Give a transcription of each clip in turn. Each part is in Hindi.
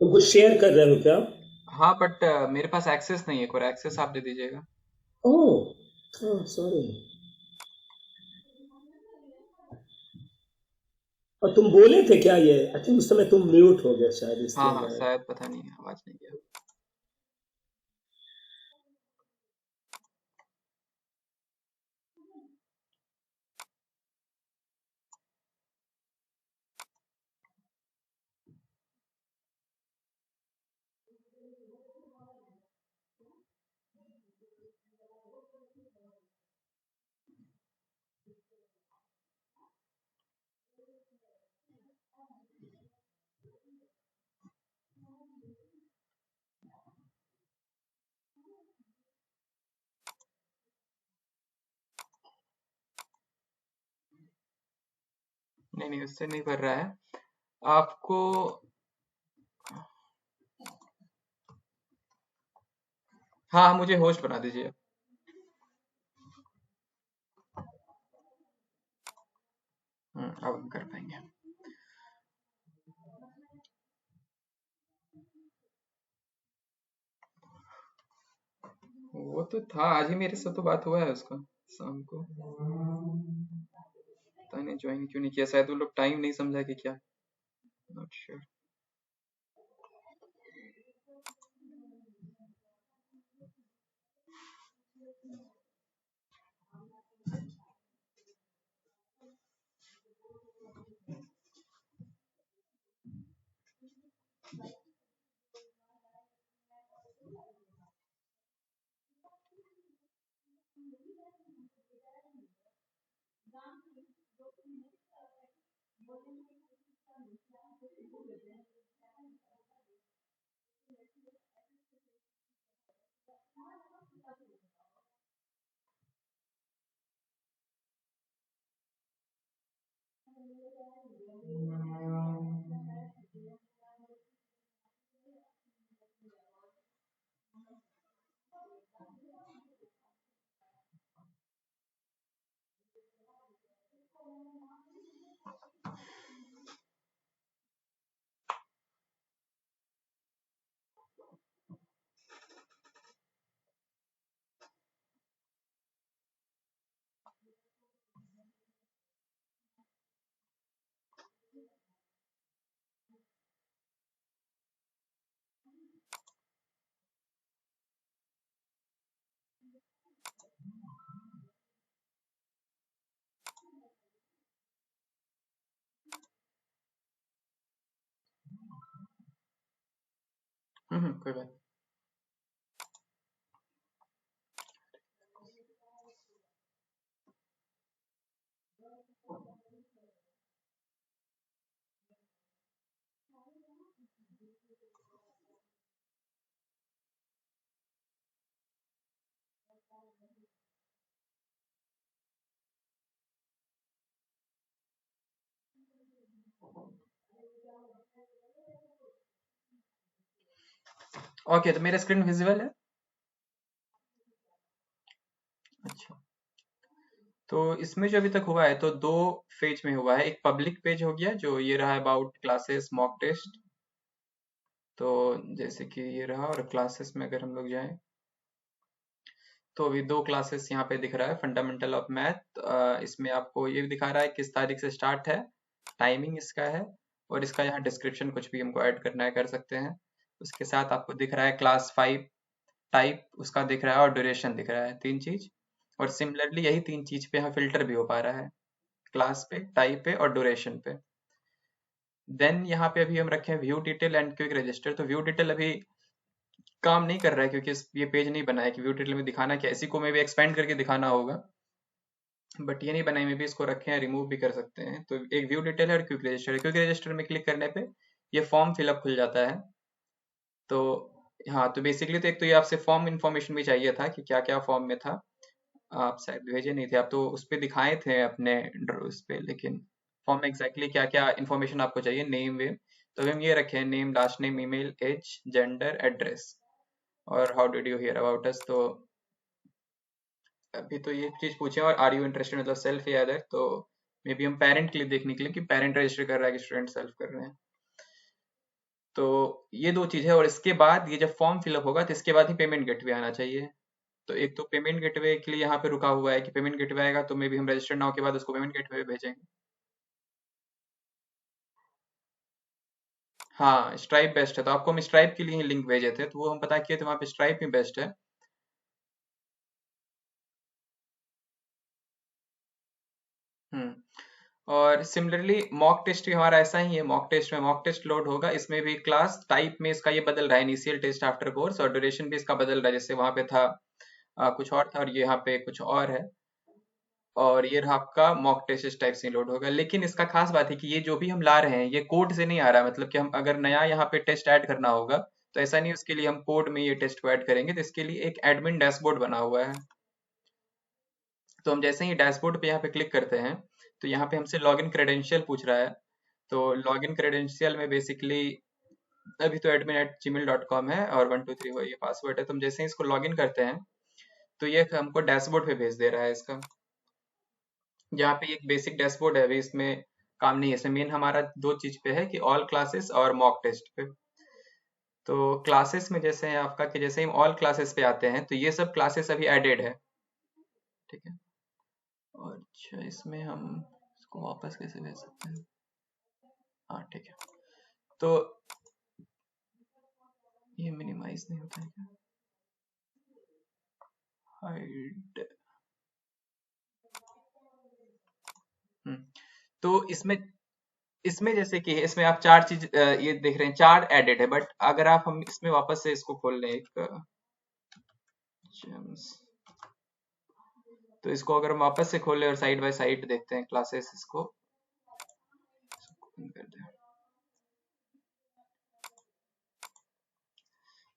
तुम कुछ शेयर कर रहे हो क्या? हाँ बट मेरे पास एक्सेस नहीं है, कोई एक्सेस आप दे दीजिएगा। ओह, सॉरी। और तुम बोले थे क्या ये? आई थिंक उस समय तुम म्यूट हो गया शायद, हाँ इसलिए हाँ, मैं। शायद पता नहीं, आवाज नहीं गया। नहीं नहीं, उससे नहीं भर रहा है आपको। हाँ, मुझे होस्ट बना दीजिए। अब हम कर पाएंगे। वो तो था, आज ही मेरे से तो बात हुआ है उसका, शाम को। पता नहीं ज्वाइन क्यों नहीं किया, शायद वो लोग टाइम नहीं समझा कि क्या, नॉट श्योर। कोई बात नहीं। ओके, तो मेरा स्क्रीन विजिबल है। अच्छा, तो इसमें जो अभी तक हुआ है तो दो फेज में हुआ है। एक पब्लिक पेज हो गया जो ये रहा, अबाउट क्लासेस मॉक टेस्ट। तो जैसे कि ये रहा, और क्लासेस में अगर हम लोग जाएं तो अभी 2 क्लासेस यहाँ पे दिख रहा है, फंडामेंटल ऑफ मैथ। इसमें आपको ये भी दिखा रहा है किस तारीख से स्टार्ट है, टाइमिंग इसका है, और इसका यहाँ डिस्क्रिप्शन कुछ भी हमको ऐड करना है कर सकते हैं। उसके साथ आपको दिख रहा है क्लास 5 टाइप उसका दिख रहा है, और ड्यूरेशन दिख रहा है, 3 चीज। और सिमिलरली यही 3 चीज पे यहाँ फिल्टर भी हो पा रहा है, क्लास पे, टाइप पे और ड्यूरेशन पे। देन यहाँ पे अभी हम रखे हैं view detail and quick register. तो व्यू डिटेल अभी काम नहीं कर रहा है क्योंकि ये पेज नहीं बना है कि व्यू डिटेल में दिखाना क्या है। इसी को मैं भी एक्सपेंड करके दिखाना होगा, बट ये नहीं बनाई, में भी इसको रखे हैं, रिमूव भी कर सकते हैं। तो एक व्यू डिटेल है और क्विक रजिस्टर है। क्विक रजिस्टर में क्लिक करने पे ये फॉर्म फिलअप खुल जाता है। तो हाँ, तो बेसिकली तो एक तो ये आपसे फॉर्म इन्फॉर्मेशन भी चाहिए था कि क्या क्या फॉर्म में था, आप शायद भेजे नहीं थे, आप तो उस पे दिखाए थे अपने उस पे, लेकिन फॉर्म में एग्जैक्टली क्या क्या इन्फॉर्मेशन आपको चाहिए, नेम वेम। तो अभी हम ये रखे हैं, name, last name, email, age, gender, address, और how did you hear about us. तो अभी तो ये चीज पूछे, और आर यू इंटरेस्टेड मतलब सेल्फ या अदर। तो मे बी हम पेरेंट के लिए देखने के लिए कि पेरेंट रजिस्टर कर रहा है कि स्टूडेंट सेल्फ कर रहे हैं। तो ये 2 चीज है, और इसके बाद ये जब फॉर्म फिलअप होगा तो इसके बाद ही पेमेंट गेटवे आना चाहिए। तो एक तो पेमेंट गेटवे के लिए यहाँ पे रुका हुआ है कि पेमेंट गेटवे आएगा तो मे बी हम रजिस्टर नाउ के बाद उसको पेमेंट गेटवे भेजेंगे। हाँ, स्ट्राइप बेस्ट है, तो आपको हम स्ट्राइप के लिए ही लिंक भेजे थे, तो वो हम पता किए थे, वहाँ पे स्ट्राइप ही बेस्ट है। और सिमिलरली मॉक टेस्ट भी हमारा ऐसा ही है। मॉक टेस्ट में मॉक टेस्ट लोड होगा, इसमें भी क्लास टाइप में इसका ये बदल रहा है, इनिशियल टेस्ट आफ्टर कोर्स, और ड्यूरेशन भी इसका बदल रहा है, जैसे वहां पे था कुछ और था और ये यहाँ पे कुछ और है। और ये रहा आपका मॉक टेस्ट इस टाइप से लोड होगा। लेकिन इसका खास बात है कि ये जो भी हम ला रहे हैं ये कोड से नहीं आ रहा है, मतलब कि हम अगर नया यहाँ पे टेस्ट ऐड करना होगा तो ऐसा नहीं, उसके लिए हम कोड में ये टेस्ट को ऐड करेंगे, तो इसके लिए एक एडमिन डैशबोर्ड बना हुआ है। तो हम जैसे ही डैशबोर्ड पे यहाँ पे क्लिक करते हैं तो यहाँ पे हमसे लॉगिन क्रेडेंशियल पूछ रहा है। तो लॉगिन क्रेडेंशियल में बेसिकली अभी तो admin@gmail.com है और 123 वो ये पासवर्ड है। तो हम जैसे ही इसको लॉगिन करते हैं तो ये हमको डैशबोर्ड पे भेज दे रहा है इसका। यहाँ पे एक बेसिक डैशबोर्ड है, अभी इसमें काम नहीं है। इसमें मेन हमारा 2 चीज पे है कि ऑल क्लासेस और मॉक टेस्ट पे। तो क्लासेस में जैसे है आपका कि जैसे हम ऑल क्लासेस पे आते हैं तो ये सब क्लासेस अभी एडेड है, ठीक है। और अच्छा, इसमें हम इसको वापस कैसे भेज सकते हैं, हाँ ठीक है। तो ये मिनिमाइज नहीं होता है क्या, हाइड। तो इसमें इसमें जैसे कि इसमें आप 4 चीज ये देख रहे हैं, 4 एडेड है, बट अगर आप हम इसमें वापस से इसको खोल लें एक gems, तो इसको अगर हम वापस से खोलें और साइड बाय साइड देखते हैं क्लासेस, इसको बंद कर दें,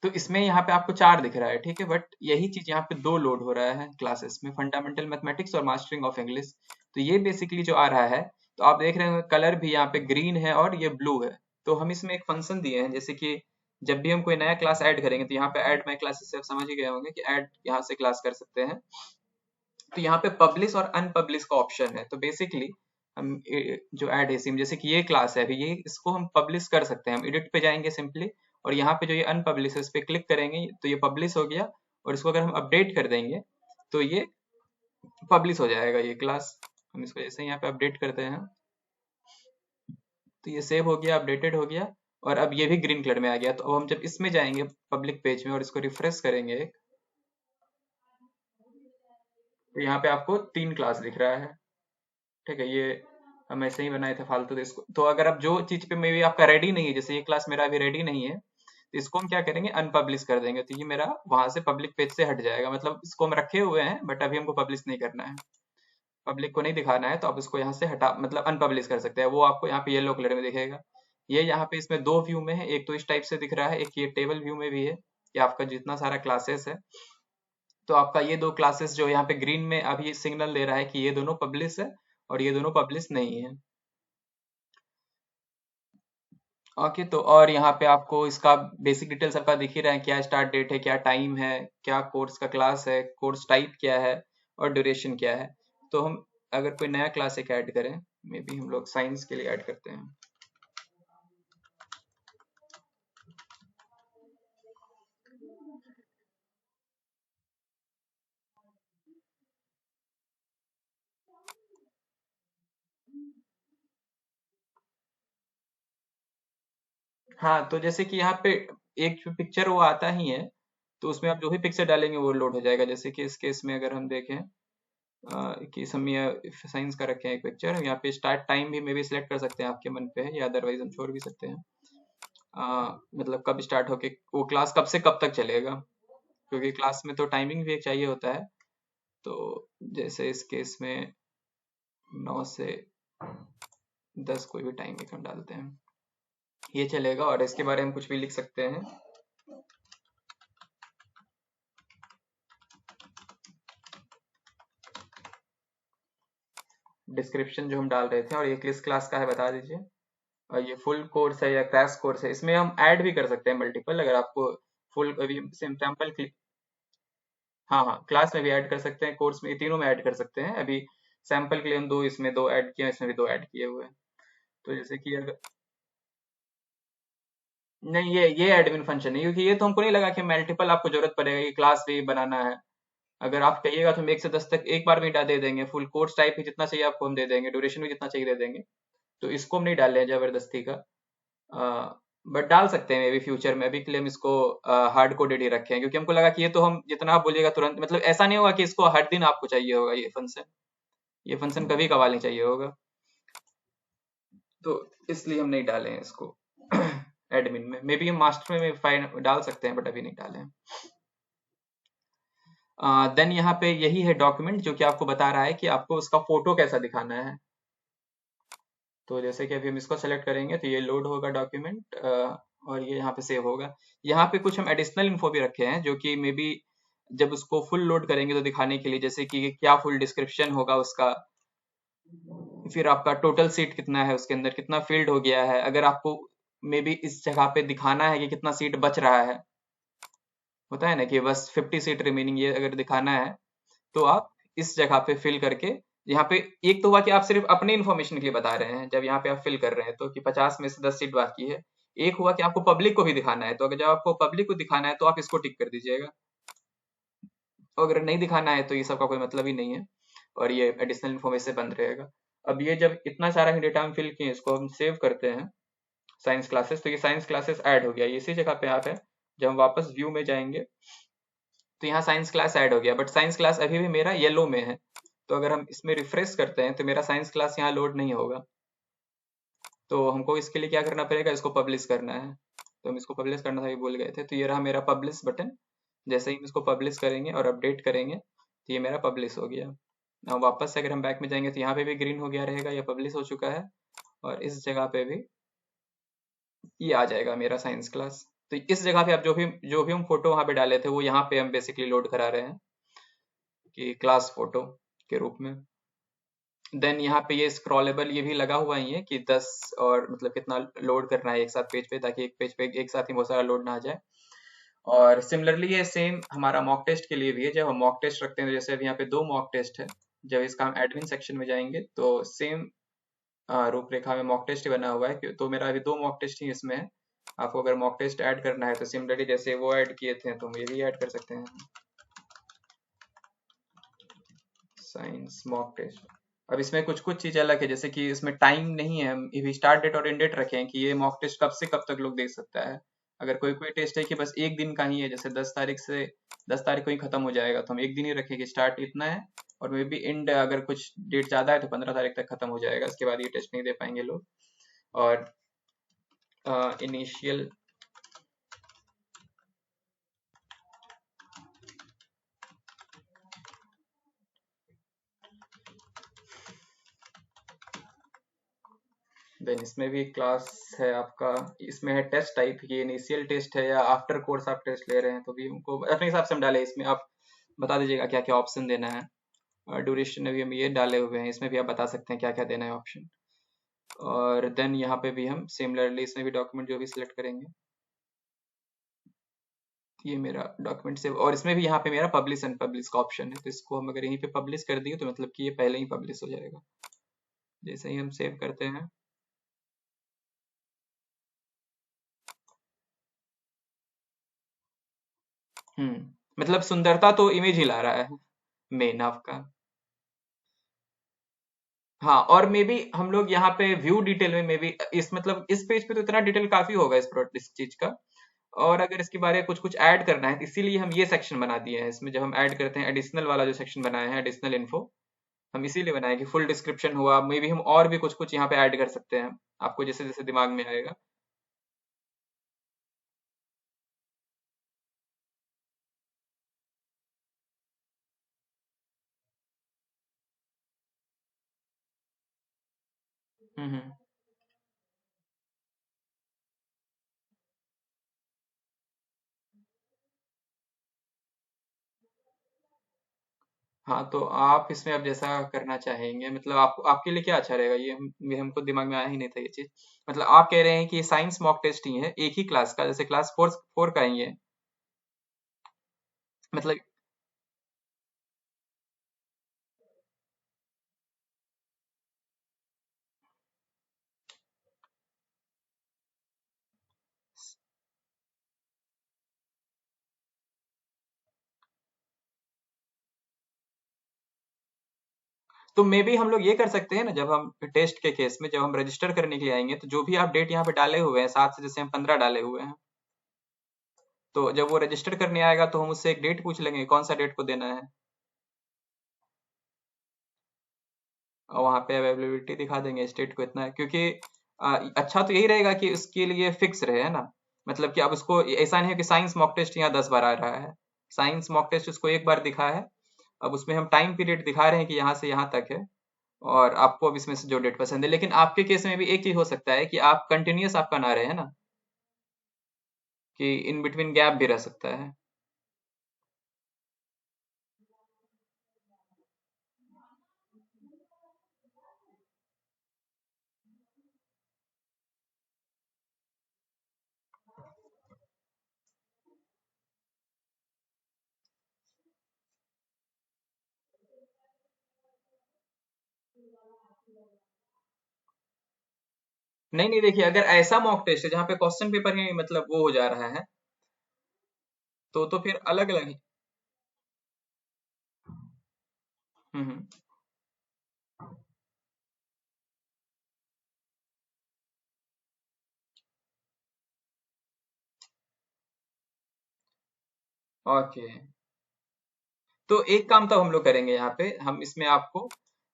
तो इसमें यहाँ पे आपको 4 दिख रहा है, ठीक है। बट यही चीज यहाँ पे 2 लोड हो रहा है क्लासेस में, फंडामेंटल मैथमेटिक्स और मास्टरिंग ऑफ इंग्लिश। तो ये बेसिकली जो आ रहा है, तो आप देख रहे हैं कलर भी यहाँ पे ग्रीन है और ये ब्लू है। तो हम इसमें एक फंक्शन दिए हैं, जैसे कि जब भी हम कोई नया क्लास ऐड करेंगे तो यहाँ पे ऐड माई क्लासेस से आप समझ ही गए होंगे कि ऐड यहाँ से क्लास कर सकते हैं। तो यहाँ पे पब्लिश और अनपब्लिश का ऑप्शन है। तो बेसिकली हम जो ऐड है सिम, जैसे कि ये क्लास है अभी, ये इसको हम पब्लिश कर सकते हैं। हम एडिट पे जाएंगे सिंपली, और यहाँ पे जो ये अनपब्लिश है इस पे क्लिक करेंगे तो ये पब्लिश हो गया। और इसको अगर हम अपडेट कर देंगे तो ये पब्लिश हो जाएगा ये क्लास। हम इसको जैसे यहाँ पे अपडेट करते हैं तो ये सेव हो गया, अपडेटेड हो गया, और अब ये भी ग्रीन कलर में आ गया। तो अब हम जब इसमें जाएंगे पब्लिक पेज में और इसको रिफ्रेश करेंगे तो यहाँ पे आपको 3 क्लास दिख रहा है, ठीक है। ये हम ऐसे ही बनाए थे फालतू, तो इसको तो अगर अब जो चीज पे मे भी आपका रेडी नहीं है, जैसे ये क्लास मेरा अभी रेडी नहीं है, तो इसको हम क्या करेंगे, अनपब्लिश कर देंगे, तो ये मेरा वहां से पब्लिक पेज से हट जाएगा। मतलब इसको हम रखे हुए हैं बट अभी हमको पब्लिश नहीं करना है, पब्लिक को नहीं दिखाना है, तो आप इसको यहाँ से हटा मतलब अनपब्लिश कर सकते हैं। वो आपको यहाँ पे येलो कलर में दिखेगा। ये यहाँ पे इसमें 2 व्यू में है, एक तो इस टाइप से दिख रहा है, एक ये टेबल व्यू में भी है कि आपका जितना सारा क्लासेस है। तो आपका ये 2 क्लासेस जो यहाँ पे ग्रीन में अभी सिग्नल दे रहा है कि ये दोनों पब्लिश है और ये दोनों पब्लिश नहीं है। ओके, तो और यहाँ पे आपको इसका बेसिक डिटेल सबका दिख ही रहा है, क्या स्टार्ट डेट है, क्या टाइम है, क्या कोर्स का क्लास है, कोर्स टाइप क्या है, और ड्यूरेशन क्या है। तो हम अगर कोई नया क्लास एक ऐड करें, मे बी हम लोग साइंस के लिए ऐड करते हैं, हाँ, तो जैसे कि यहाँ पे एक पिक्चर वो आता ही है, तो उसमें आप जो भी पिक्चर डालेंगे वो लोड हो जाएगा। जैसे कि इस केस में अगर हम देखें कि हम ये साइंस का रखे हैं एक पिक्चर, यहाँ पे स्टार्ट टाइम भी मे भी सिलेक्ट कर सकते हैं, आपके मन पे है, या अदरवाइज हम छोड़ भी सकते हैं। मतलब कब स्टार्ट होके वो क्लास कब से कब तक चलेगा, क्योंकि क्लास में तो टाइमिंग भी एक चाहिए होता है। तो जैसे इस केस में 9 से 10 कोई भी टाइम एक हम डालते हैं, ये चलेगा। और इसके बारे में कुछ भी लिख सकते हैं। डिस्क्रिप्शन जो हम डाल रहे थे, और ये किस क्लास का है बता दीजिए। और ये फुल कोर्स है या क्रैश कोर्स है, इसमें हम ऐड भी कर सकते हैं मल्टीपल, अगर आपको फुल अभी सैंपल। हाँ हाँ, क्लास में भी ऐड कर सकते हैं, कोर्स में, ये तीनों में ऐड कर सकते हैं। अभी सैंपल के लिए हम दो, इसमें दो ऐड किए हैं, इसमें भी दो ऐड किए हुए हैं। तो जैसे कि अगर नहीं, ये एडमिन फंक्शन है, क्योंकि ये तो हमको नहीं लगा कि मल्टीपल आपको जरूरत पड़ेगा, ये क्लास भी बनाना है। अगर आप कहिएगा तो हम 1 से 10 तक एक बार में ही दे देंगे, फुल कोर्स टाइप ही जितना चाहिए आपको हम दे देंगे, ड्यूरेशन भी जितना चाहिए दे देंगे। तो इसको हम नहीं डाल रहे हैं जबरदस्ती का, बट डाल सकते हैं मे बी फ्यूचर में। अभी के लिए हम इसको हार्ड कोडेड ही रखे हैं, क्योंकि हमको लगा कि ये तो हम जितना आप बोलिएगा तुरंत, मतलब ऐसा नहीं होगा कि इसको हर दिन आपको चाहिए होगा ये फंक्शन कभी कभार नहीं चाहिए होगा। तो इसलिए हम नहीं डाले हैं इसको एडमिन में। मे बी हम मास्टर में फाइन डाल सकते हैं, बट अभी नहीं डाले हैं। देन यहाँ पे यही है डॉक्यूमेंट, जो कि आपको बता रहा है कि आपको उसका फोटो कैसा दिखाना है। तो जैसे कि अभी हम इसको सेलेक्ट करेंगे तो ये लोड होगा डॉक्यूमेंट, और ये यहाँ पे सेव होगा। यहाँ पे कुछ हम एडिशनल इन्फो भी रखे हैं, जो कि मे बी जब उसको फुल लोड करेंगे तो दिखाने के लिए, जैसे कि क्या फुल डिस्क्रिप्शन होगा उसका, फिर आपका टोटल सीट कितना है, उसके अंदर कितना फील्ड हो गया है। अगर आपको मे बी इस जगह पे दिखाना है कि कितना सीट बच रहा है, होता है ना कि बस 50 सीट रिमेनिंग, ये अगर दिखाना है तो आप इस जगह पे फिल करके, यहाँ पे एक तो हुआ कि आप सिर्फ अपने इन्फॉर्मेशन के लिए बता रहे हैं, जब यहाँ पे आप फिल कर रहे हैं तो कि 50 में से 10 सीट बाकी है। एक हुआ कि आपको पब्लिक को भी दिखाना है, तो अगर जब आपको पब्लिक को दिखाना है तो आप इसको टिक कर दीजिएगा, और अगर नहीं दिखाना है तो ये सब का कोई मतलब ही नहीं है, और ये एडिशनल इन्फॉर्मेशन बंद रहेगा। अब ये जब इतना सारा ही डेटा हम फिल किए, इसको हम सेव करते हैं साइंस क्लासेस, तो ये साइंस क्लासेस ऐड हो गया, ये इसी जगह पे आप है। जब हम वापस व्यू में जाएंगे तो यहाँ साइंस क्लास ऐड हो गया, बट साइंस क्लास अभी भी मेरा येलो में है। तो अगर हम इसमें रिफ्रेश करते हैं तो मेरा साइंस क्लास यहाँ लोड नहीं होगा। तो हमको इसके लिए क्या करना पड़ेगा, इसको पब्लिश करना है। तो हम इसको पब्लिश करना था, ये भूल गए थे। तो ये रहा मेरा पब्लिश बटन। जैसे ही हम इसको पब्लिश करेंगे और अपडेट करेंगे तो ये मेरा पब्लिश हो गया। अब वापस से अगर हम बैक में जाएंगे तो यहाँ पे भी ग्रीन हो गया रहेगा, ये पब्लिश हो चुका है। और इस जगह पे भी ये आ जाएगा मेरा साइंस क्लास। तो इस जगह पे आप जो भी हम फोटो वहाँ पे डाले थे, वो यहाँ पे हम बेसिकली लोड करा रहे हैं कि क्लास फोटो के रूप में। देन यहाँ पे ये स्क्रॉलेबल ये भी लगा हुआ ही है कि 10 और मतलब कितना लोड करना है एक साथ पेज पे, ताकि एक पेज पे एक साथ ही बहुत सारा लोड ना आ जाए। और सिमिलरली ये सेम हमारा मॉक टेस्ट के लिए भी है। जब हम मॉक टेस्ट रखते हैं, तो जैसे अभी यहाँ पे 2 मॉक टेस्ट है, जब इसका हम एडमिन सेक्शन में जाएंगे तो सेम रूपरेखा में मॉक टेस्ट ही बना हुआ है। तो मेरा अभी 2 मॉक टेस्ट ही इसमें है। आपको अगर मॉक टेस्ट ऐड करना है तो सिमिलरली जैसे वो ऐड किए थे तो हम ये भी ऐड कर सकते हैं, साइंस मॉक टेस्ट। अब इसमें कुछ कुछ चीज अलग है, जैसे कि इसमें टाइम नहीं है, हम ये स्टार्ट डेट और एंड डेट रखे हैं कि ये मॉक टेस्ट कब से कब तक लोग देख सकता है। अगर कोई कोई टेस्ट है कि बस एक दिन का ही है, जैसे 10 तारीख से 10 तारीख को ही खत्म हो जाएगा, तो हम एक दिन ही रखें कि स्टार्ट इतना है, और मे बी एंड अगर कुछ डेट ज्यादा है तो 15 तारीख तक खत्म हो जाएगा, इसके बाद ये टेस्ट नहीं दे पाएंगे लोग। और इनिशियल देन इसमें भी क्लास है आपका, इसमें है टेस्ट टाइप, ये इनिशियल टेस्ट है या आफ्टर कोर्स आप टेस्ट ले रहे हैं, तो भी हमको अपने हिसाब से हम डाले। इसमें आप बता दीजिएगा क्या क्या ऑप्शन देना है। ड्यूरेशन में भी हम ये डाले हुए हैं, इसमें भी आप बता सकते हैं क्या क्या देना है ऑप्शन। और देन यहाँ पे भी हम सिमिलरली इसमें भी डॉक्यूमेंट जो भी सिलेक्ट करेंगे, ये मेरा डॉक्यूमेंट सेव, और इसमें भी यहाँ पे मेरा पब्लिश एंड पब्लिश का ऑप्शन है। तो इसको हम अगर यहीं पे पब्लिश कर दिए तो मतलब कि ये पहले ही पब्लिश हो जाएगा। जैसे ही हम सेव करते हैं, मतलब सुंदरता तो इमेज ही ला रहा है मेन आपका। हाँ, और मे बी हम लोग यहाँ पे व्यू डिटेल में मे बी इस मतलब इस पेज पे तो इतना डिटेल काफी होगा इस चीज का। और अगर इसके बारे में कुछ कुछ ऐड करना है तो इसीलिए हम ये सेक्शन बना दिए हैं। इसमें जब हम ऐड करते हैं एडिशनल वाला जो सेक्शन बनाए हैं एडिशनल इन्फो, हम इसीलिए बनाए कि फुल डिस्क्रिप्शन हुआ, मे बी हम और भी कुछ कुछ यहाँ पे ऐड कर सकते हैं, आपको जैसे जैसे दिमाग में आएगा। हम्म। हाँ, तो आप इसमें अब जैसा करना चाहेंगे, मतलब आप आपके लिए क्या अच्छा रहेगा, ये हमको दिमाग में आया ही नहीं था ये चीज। मतलब आप कह रहे हैं कि साइंस मॉक टेस्ट ही है एक ही क्लास का, जैसे क्लास फोर फोर का ही है मतलब। तो मे बी हम लोग ये कर सकते हैं ना, जब हम टेस्ट के केस में जब हम रजिस्टर करने के लिए आएंगे, तो जो भी आप डेट यहाँ पे डाले हुए हैं 7 से जैसे हम 15 डाले हुए हैं, तो जब वो रजिस्टर करने आएगा तो हम उससे एक डेट पूछ लेंगे कौन सा डेट को देना है, और वहाँ पे अवेलेबिलिटी दिखा देंगे इस डेट को इतना है, क्योंकि अच्छा तो यही रहेगा कि उसके लिए फिक्स रहे, है ना। मतलब कि अब उसको ऐसा नहीं है कि साइंस मॉक टेस्ट यहाँ 10 बार आ रहा है। साइंस मॉक टेस्ट उसको एक बार दिखा है, अब उसमें हम टाइम पीरियड दिखा रहे हैं कि यहाँ से यहाँ तक है, और आपको अब इसमें से जो डेट पसंद है। लेकिन आपके केस में भी एक चीज हो सकता है कि आप कंटिन्यूअस आपका ना रहे, है ना, कि इन बिटवीन गैप भी रह सकता है। नहीं नहीं, देखिए अगर ऐसा मॉक टेस्ट है जहाँ पे क्वेश्चन पेपर ही मतलब वो हो जा रहा है, तो फिर अलग अलग ही। हम्म। ओके, तो एक काम तो हम लोग करेंगे यहाँ पे, हम इसमें आपको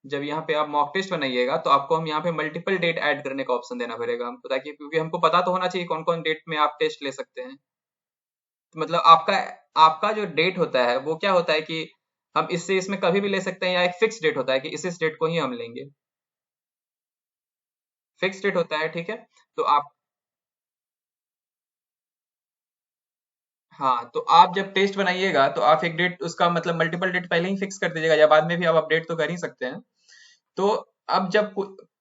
जब यहाँ पे आप मॉक टेस्ट बनाइएगा तो आपको हम यहाँ पे मल्टीपल डेट ऐड करने का ऑप्शन देना पड़ेगा हमको, ताकि क्योंकि हमको पता तो होना चाहिए कौन कौन डेट में आप टेस्ट ले सकते हैं। तो मतलब आपका आपका जो डेट होता है वो क्या होता है कि हम इससे इसमें कभी भी ले सकते हैं, या एक फिक्स डेट होता है कि इस डेट को ही हम लेंगे, फिक्स डेट होता है, ठीक है। तो आप, हाँ, तो आप जब टेस्ट बनाइएगा तो आप एक डेट उसका मतलब मल्टीपल डेट पहले ही फिक्स कर दीजिएगा, या बाद में भी आप अपडेट तो कर ही सकते हैं। तो अब जब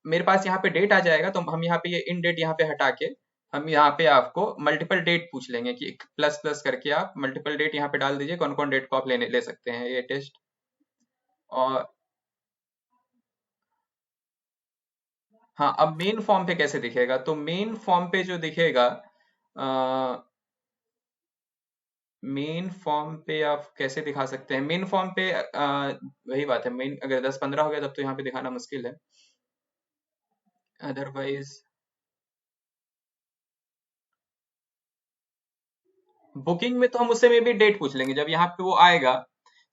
मेरे पास यहाँ पे डेट आ जाएगा तो हम यहाँ पे ये इन डेट यहाँ पे हटा के हम यहाँ पे आपको मल्टीपल डेट पूछ लेंगे कि प्लस प्लस करके आप मल्टीपल डेट यहाँ पे डाल दीजिए, कौन कौन डेट को आप लेने ले सकते हैं ये टेस्ट। और हाँ, अब मेन फॉर्म पे कैसे दिखेगा, तो मेन फॉर्म पे जो दिखेगा, मेन फॉर्म पे आप कैसे दिखा सकते हैं, मेन फॉर्म पे वही बात है, मेन अगर 10-15 हो गया तब तो यहाँ पे दिखाना मुश्किल है, अदरवाइज बुकिंग में तो हम उससे में भी डेट पूछ लेंगे जब यहाँ पे वो आएगा,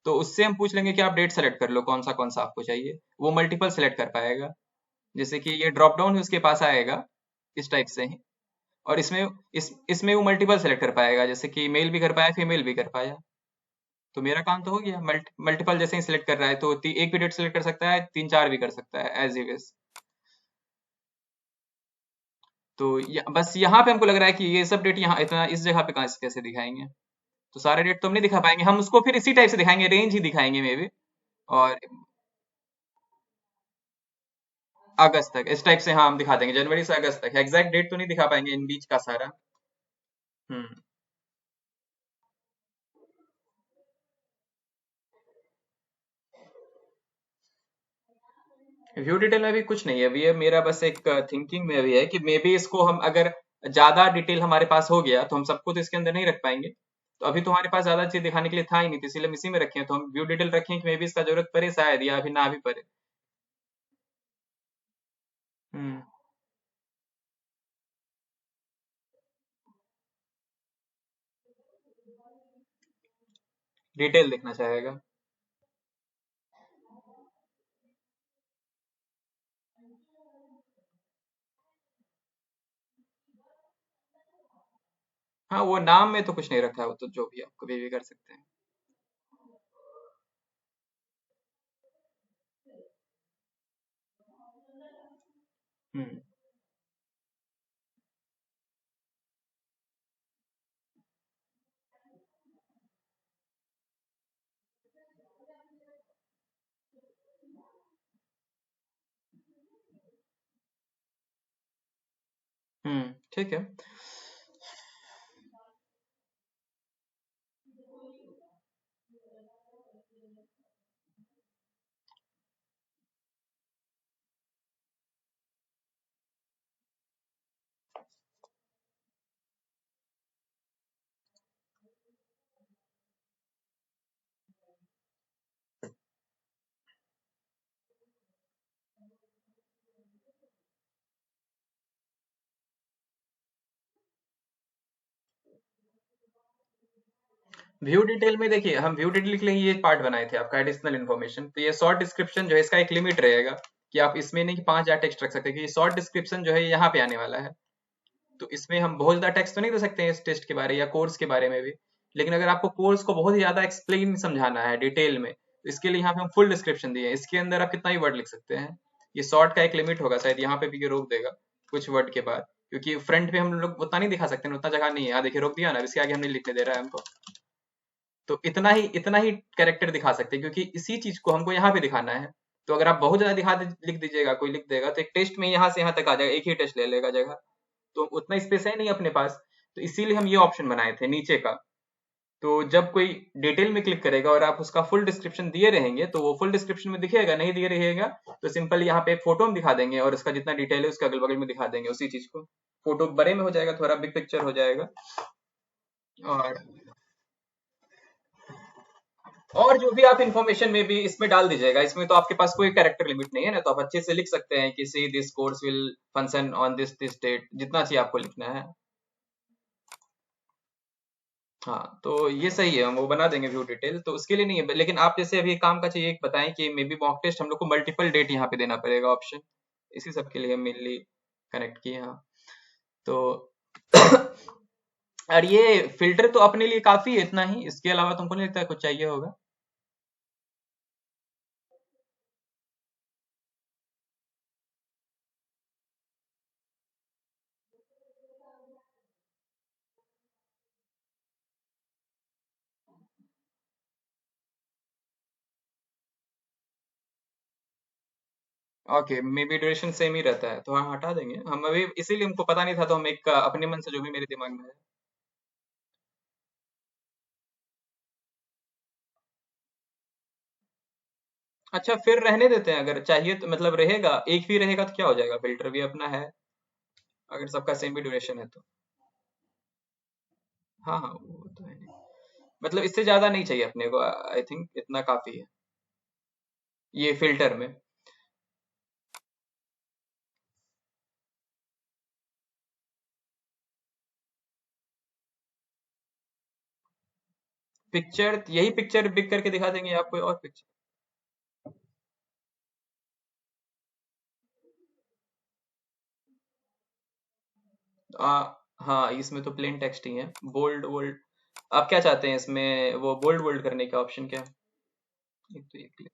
तो उससे हम पूछ लेंगे कि आप डेट सेलेक्ट कर लो कौन सा आपको चाहिए, वो मल्टीपल सेलेक्ट कर पाएगा। जैसे कि ये ड्रॉप डाउन उसके पास आएगा इस टाइप से ही, और इसमें वो मल्टीपल सेलेक्ट कर पाएगा, जैसे कि मेल भी कर पाया फीमेल भी कर पाया। तो मेरा काम तो हो गया, मल्टीपल जैसे ही सिलेक्ट कर रहा है तो एक भी डेट सेलेक्ट कर सकता है, 3-4 भी कर सकता है एज इट इज। तो बस यहाँ पे हमको लग रहा है कि ये सब डेट यहाँ इतना इस जगह पे कैसे दिखाएंगे, तो सारे डेट तो हम नहीं दिखा पाएंगे, हम उसको फिर इसी टाइप से दिखाएंगे, रेंज ही दिखाएंगे मे बी। और अगस्त तक इस टाइप से, हाँ, हम दिखा देंगे जनवरी से अगस्त तक, एग्जैक्ट डेट तो नहीं दिखा पाएंगे इन बीच का सारा। हम्म। व्यू डिटेल में भी कुछ नहीं है अभी, ये मेरा बस एक थिंकिंग में अभी है कि मे बी इसको हम अगर ज्यादा डिटेल हमारे पास हो गया तो हम सबको तो इसके अंदर नहीं रख पाएंगे, तो अभी तो हमारे पास ज्यादा चीज दिखाने के लिए था ही नहीं, तो इसलिए हम इसी में रखे हैं, तो हम व्यू डिटेल रखें कि मे बी इसका जरूरत पड़े शायद, या अभी ना भी पड़े। हम्म। डिटेल देखना चाहेगा। हाँ, वो नाम में तो कुछ नहीं रखा है, वो तो जो भी आप कभी भी कर सकते हैं। हम्म। ठीक है। व्यू डिटेल में देखिए, हम व्यू डिटेल के लिए ये पार्ट बनाए थे आपका एडिशनल इन्फॉर्मेशन। तो ये शॉर्ट डिस्क्रिप्शन जो है इसका एक लिमिट रहेगा कि आप इसमें नहीं कि 5,000 टेक्स्ट रख सकते, क्योंकि शॉर्ट डिस्क्रिप्शन जो है ये यहाँ पे आने वाला है। तो इसमें हम बहुत ज्यादा टेक्स्ट तो नहीं दे सकते हैं इस टेस्ट के बारे या कोर्स के बारे में भी। लेकिन अगर आपको कोर्स को बहुत ही ज्यादा एक्सप्लेन समझाना है डिटेल में, तो इसके लिए यहाँ पे हम फुल डिस्क्रिप्शन दिए हैं। इसके अंदर आप कितना ही वर्ड लिख सकते हैं। ये शॉर्ट का एक लिमिट होगा, शायद यहाँ पे भी ये रोक देगा कुछ वर्ड के बाद, क्योंकि फ्रंट पे हम लोग उतना नहीं दिखा सकते ना, उतना जगह नहीं है। देखिए रोक दिया ना, अब इसके आगे हम नहीं लिखने दे रहा है हमको। तो इतना ही कैरेक्टर दिखा सकते हैं, क्योंकि इसी चीज को हमको यहाँ पे दिखाना है। तो अगर आप बहुत ज्यादा लिख दीजिएगा, कोई लिख देगा तो एक टेस्ट में यहाँ से यहाँ तक आ जाएगा, एक ही टेस्ट ले लेगा जगह। तो उतना स्पेस है नहीं अपने पास। तो इसीलिए हम ये ऑप्शन बनाए थे नीचे का। तो जब कोई डिटेल में क्लिक करेगा और आप उसका फुल डिस्क्रिप्शन दिए रहेंगे, तो वो फुल डिस्क्रिप्शन में दिखेगा। नहीं दिए रहेगा तो सिंपल यहाँ पे एक फोटो हम दिखा देंगे और उसका जितना डिटेल है उसके अगल बगल में दिखा देंगे उसी चीज को। फोटो बड़े में हो जाएगा, थोड़ा बिग पिक्चर हो जाएगा। और जो भी आप इंफॉर्मेशन में भी इसमें डाल दीजिएगा। इसमें तो आपके पास कोई कैरेक्टर लिमिट नहीं है ना, तो आप अच्छे से लिख सकते हैं कि see this course will function on this this date, जितना चाहिए आपको लिखना है। हाँ, तो ये सही है, हम वो बना देंगे व्यू डिटेल। तो उसके लिए नहीं है, लेकिन आप जैसे अभी काम का चाहिए एक बताएं कि मे बी मॉक टेस्ट हम लोग को मल्टीपल डेट यहाँ पे देना पड़ेगा ऑप्शन। इसी सब के लिए मेनली कनेक्ट किए। हाँ, तो और ये फिल्टर तो अपने लिए काफी है इतना ही, इसके अलावा तुमको नहीं लगता कुछ चाहिए होगा? Okay, maybe duration same ही रहता है, तो हाँ हटा देंगे हम अभी, इसीलिए हमको पता नहीं था, तो हम एक अपने मन से जो भी मेरे दिमाग में है। अच्छा, फिर रहने देते हैं, अगर चाहिए तो मतलब रहेगा, एक भी रहेगा तो क्या हो जाएगा, फिल्टर भी अपना है अगर सबका सेम भी ड्यूरेशन है तो। हाँ हाँ, वो तो है नहीं। मतलब इससे ज्यादा नहीं चाहिए अपने को, आई थिंक इतना काफी है ये फिल्टर में। पिक्चर यही पिक्चर बिग करके दिखा देंगे, आप कोई और पिक्चर? आ, हाँ, इसमें तो प्लेन टेक्स्ट ही है। बोल्ड वोल्ड आप क्या चाहते हैं इसमें, वो बोल्ड वोल्ड करने का ऑप्शन क्या है? एक तो एक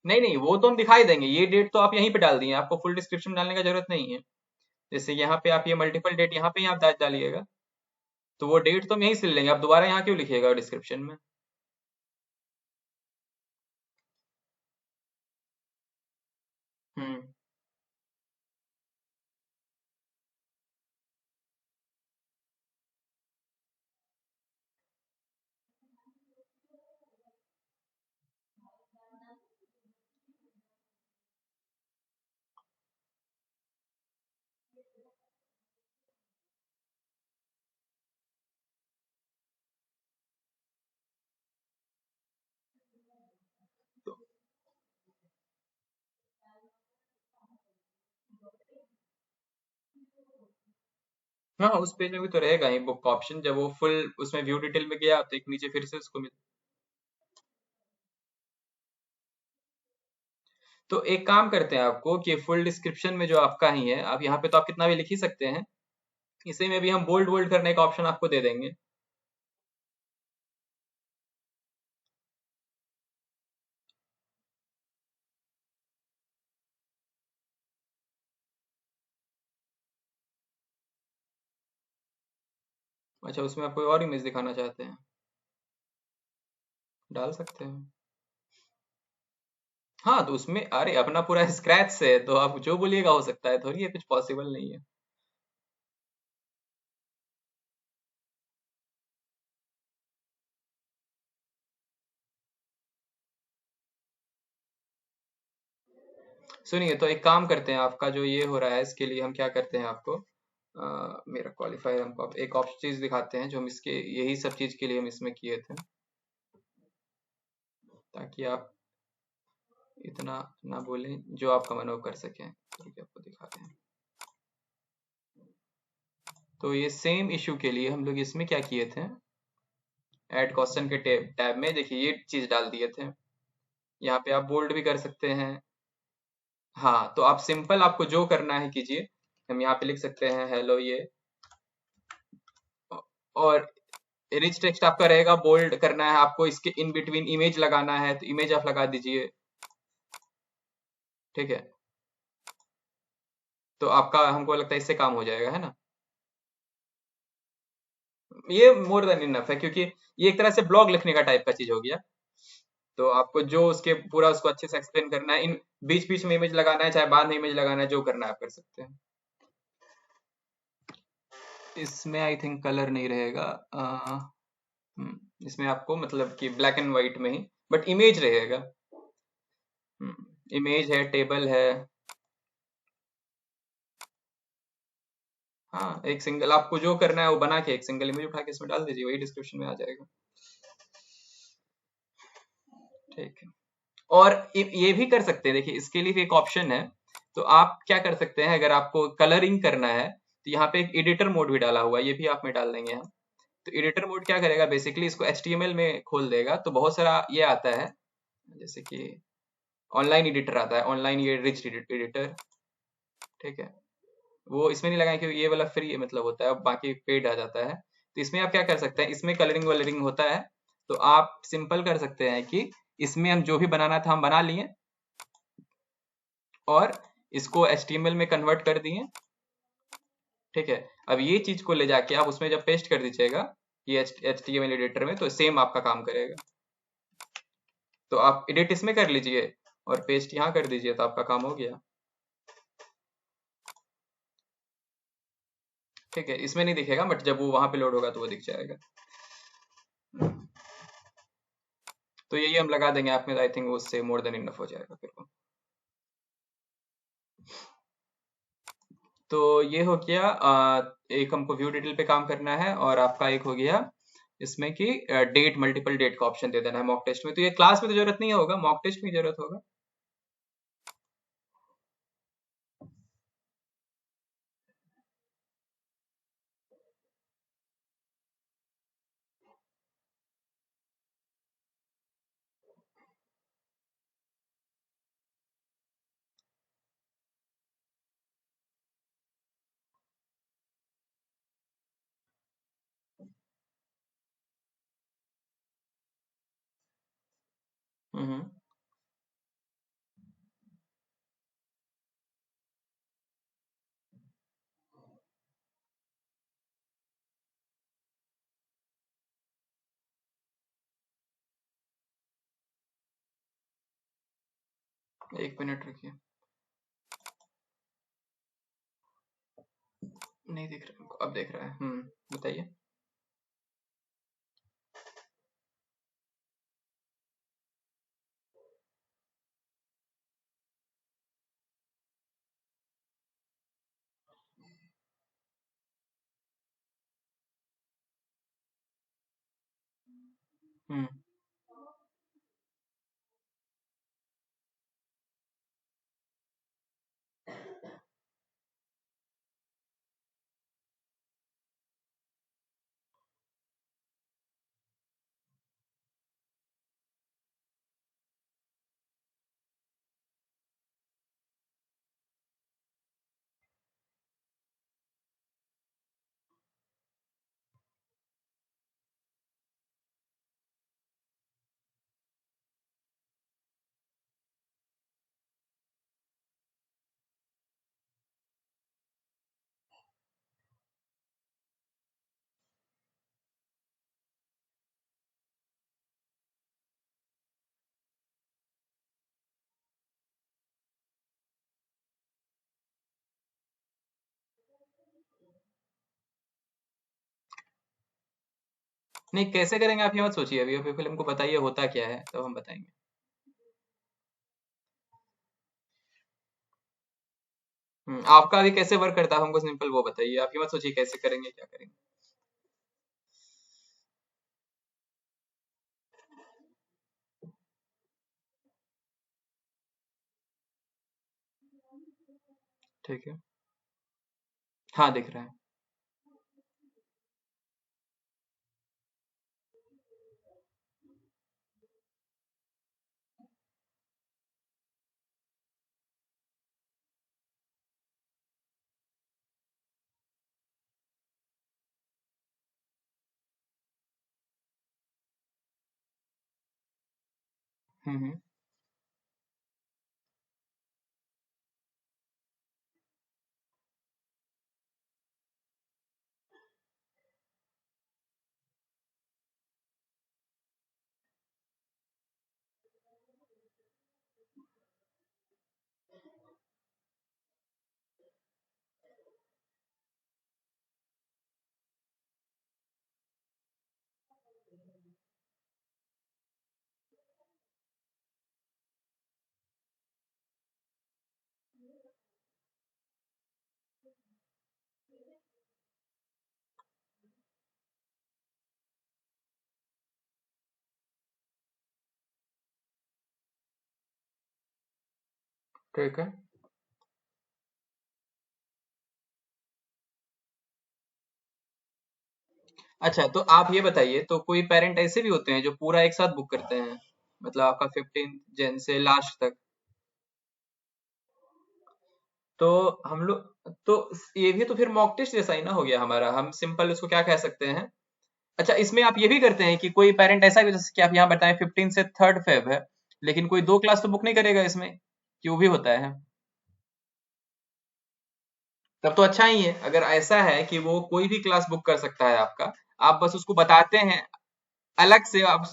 नहीं नहीं, वो तो हम दिखाई देंगे। ये डेट तो आप यहीं पे डाल दिए, आपको फुल डिस्क्रिप्शन डालने का जरूरत नहीं है। जैसे यहाँ पे आप ये मल्टीपल डेट यहाँ पे ही आप डालिएगा, तो वो डेट तो हम यहीं से ले लेंगे। आप दोबारा यहाँ क्यों लिखिएगा डिस्क्रिप्शन में? हम्म। हाँ, उस पेज में भी तो रहेगा ही बुक का ऑप्शन। जब वो फुल उसमें व्यू डिटेल में गया तो एक नीचे फिर से उसको मिल। तो एक काम करते हैं आपको कि फुल डिस्क्रिप्शन में जो आपका ही है, आप यहाँ पे तो आप कितना भी लिख ही सकते हैं, इसी में भी हम बोल्ड बोल्ड करने का ऑप्शन आपको दे देंगे। अच्छा, उसमें आप कोई और इमेज दिखाना चाहते हैं, डाल सकते हैं। हाँ, तो उसमें अरे अपना पूरा स्क्रैच से है, तो आप जो बोलिएगा हो सकता है, थोड़ी है कुछ पॉसिबल नहीं है। सुनिए, तो एक काम करते हैं, आपका जो ये हो रहा है इसके लिए हम क्या करते हैं आपको, मेरा क्वालिफायर हमको अब एक और चीज दिखाते हैं जो हम इसके यही सब चीज के लिए हम इसमें किए थे, ताकि आप इतना ना बोलें, जो आपका मन हो कर सकें। ठीक है, आपको दिखाते हैं। तो ये सेम इशू के लिए हम लोग इसमें क्या किए थे, ऐड क्वेश्चन के टैब में देखिए ये चीज डाल दिए थे। यहाँ पे आप बोल्ड भी कर सकते हैं। हाँ, तो आप सिंपल आपको जो करना है कीजिए, हम यहाँ पे लिख सकते हैं हेलो ये, और रिच टेक्स्ट आपका रहेगा, बोल्ड करना है आपको, इसके इन बिटवीन इमेज लगाना है तो इमेज आप लगा दीजिए। ठीक है, तो आपका हमको लगता है इससे काम हो जाएगा, है ना। ये मोर देन इनफ है, क्योंकि ये एक तरह से ब्लॉग लिखने का टाइप का चीज हो गया। तो आपको जो उसके पूरा उसको अच्छे से एक्सप्लेन करना है, इन बीच बीच में इमेज लगाना है, चाहे बाद में इमेज लगाना है, जो करना है आप कर सकते हैं। इसमें आई थिंक कलर नहीं रहेगा। इसमें आपको मतलब कि ब्लैक एंड व्हाइट में ही, बट इमेज रहेगा। इमेज है, टेबल है। हाँ, एक सिंगल आपको जो करना है वो बना के एक सिंगल इमेज उठा के इसमें डाल दीजिए, वही डिस्क्रिप्शन में आ जाएगा। ठीक है, और ये भी कर सकते हैं, देखिए इसके लिए भी एक ऑप्शन है। तो आप क्या कर सकते हैं, अगर आपको कलरिंग करना है तो यहाँ पे एक एडिटर मोड भी डाला हुआ है, ये भी आप में डाल देंगे हम। तो एडिटर मोड क्या करेगा, बेसिकली इसको HTML में खोल देगा, तो बहुत सारा ये आता है, जैसे कि ऑनलाइन एडिटर आता है, ऑनलाइन ये रिच एडिटर। ठीक है, वो इसमें नहीं लगाए क्योंकि ये वाला फ्री मतलब होता है, बाकी पेड आ जाता है। तो इसमें आप क्या कर सकते हैं, इसमें कलरिंग वलरिंग होता है। तो आप सिंपल कर सकते हैं कि इसमें हम जो भी बनाना था हम बना लिए, और इसको HTML में कन्वर्ट कर दिए। ठीक है, अब ये चीज को ले जाके आप उसमें जब पेस्ट कर दीजिएगा ये HTML एडिटर में, तो सेम आपका काम करेगा। तो आप एडिट इसमें कर लीजिए और पेस्ट यहाँ कर दीजिए, तो आपका काम हो गया। ठीक है, इसमें नहीं दिखेगा, बट जब वो वहां पे लोड होगा तो वो दिख जाएगा। तो यही हम लगा देंगे आप में, आई थिंक उससे मोर देन इनफ हो जाएगा फिर वो। तो ये हो गया, एक हमको व्यू डिटेल पे काम करना है, और आपका एक हो गया इसमें कि डेट, मल्टीपल डेट का ऑप्शन दे देना है मॉक टेस्ट में। तो ये क्लास में तो जरूरत नहीं होगा, मॉक टेस्ट में जरूरत होगा। हम्म। एक मिनट रुकिए, नहीं दिख रहा हमको, अब देख रहा है। बताइए। हम्म। नहीं, कैसे करेंगे आप ये मत सोचिए, अभी अभी फिल्म को बताइए होता क्या है, तब हम बताएंगे। आपका अभी कैसे वर्क करता है हमको सिंपल वो बताइए, आप ये मत सोचिए कैसे करेंगे क्या करेंगे। ठीक है। हाँ, दिख रहा है। हम्म। ठीक है। अच्छा, तो आप ये बताइए, तो कोई पेरेंट ऐसे भी होते हैं जो पूरा एक साथ बुक करते हैं, मतलब आपका 15 जन से लास्ट तक। तो हम लोग तो ये भी तो फिर मॉक टेस्ट जैसा ही ना हो गया हमारा, हम सिंपल उसको क्या कह सकते हैं। अच्छा, इसमें आप ये भी करते हैं कि कोई पेरेंट ऐसा भी, जैसे कि आप यहाँ बताएं 15 से 3rd फेब है, लेकिन कोई 2 क्लास तो बुक नहीं करेगा इसमें, कि वो भी होता है। तब तो अच्छा ही है, अगर ऐसा है कि वो कोई भी क्लास बुक कर सकता है आपका, आप बस उसको बताते हैं अलग से आप।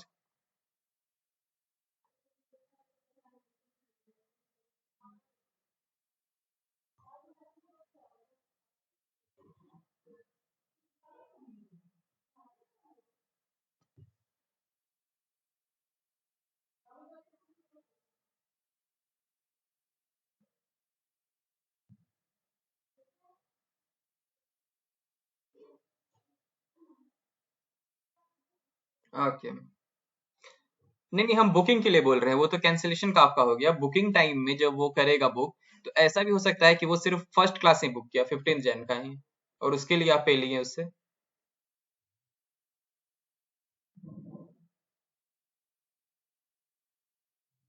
ओके। नहीं नहीं, हम बुकिंग के लिए बोल रहे हैं, वो तो कैंसिलेशन का आपका हो गया, बुकिंग टाइम में जब वो करेगा बुक, तो ऐसा भी हो सकता है कि वो सिर्फ फर्स्ट क्लास ही बुक किया 15 जन का ही, और उसके लिए आप पे लिए उससे।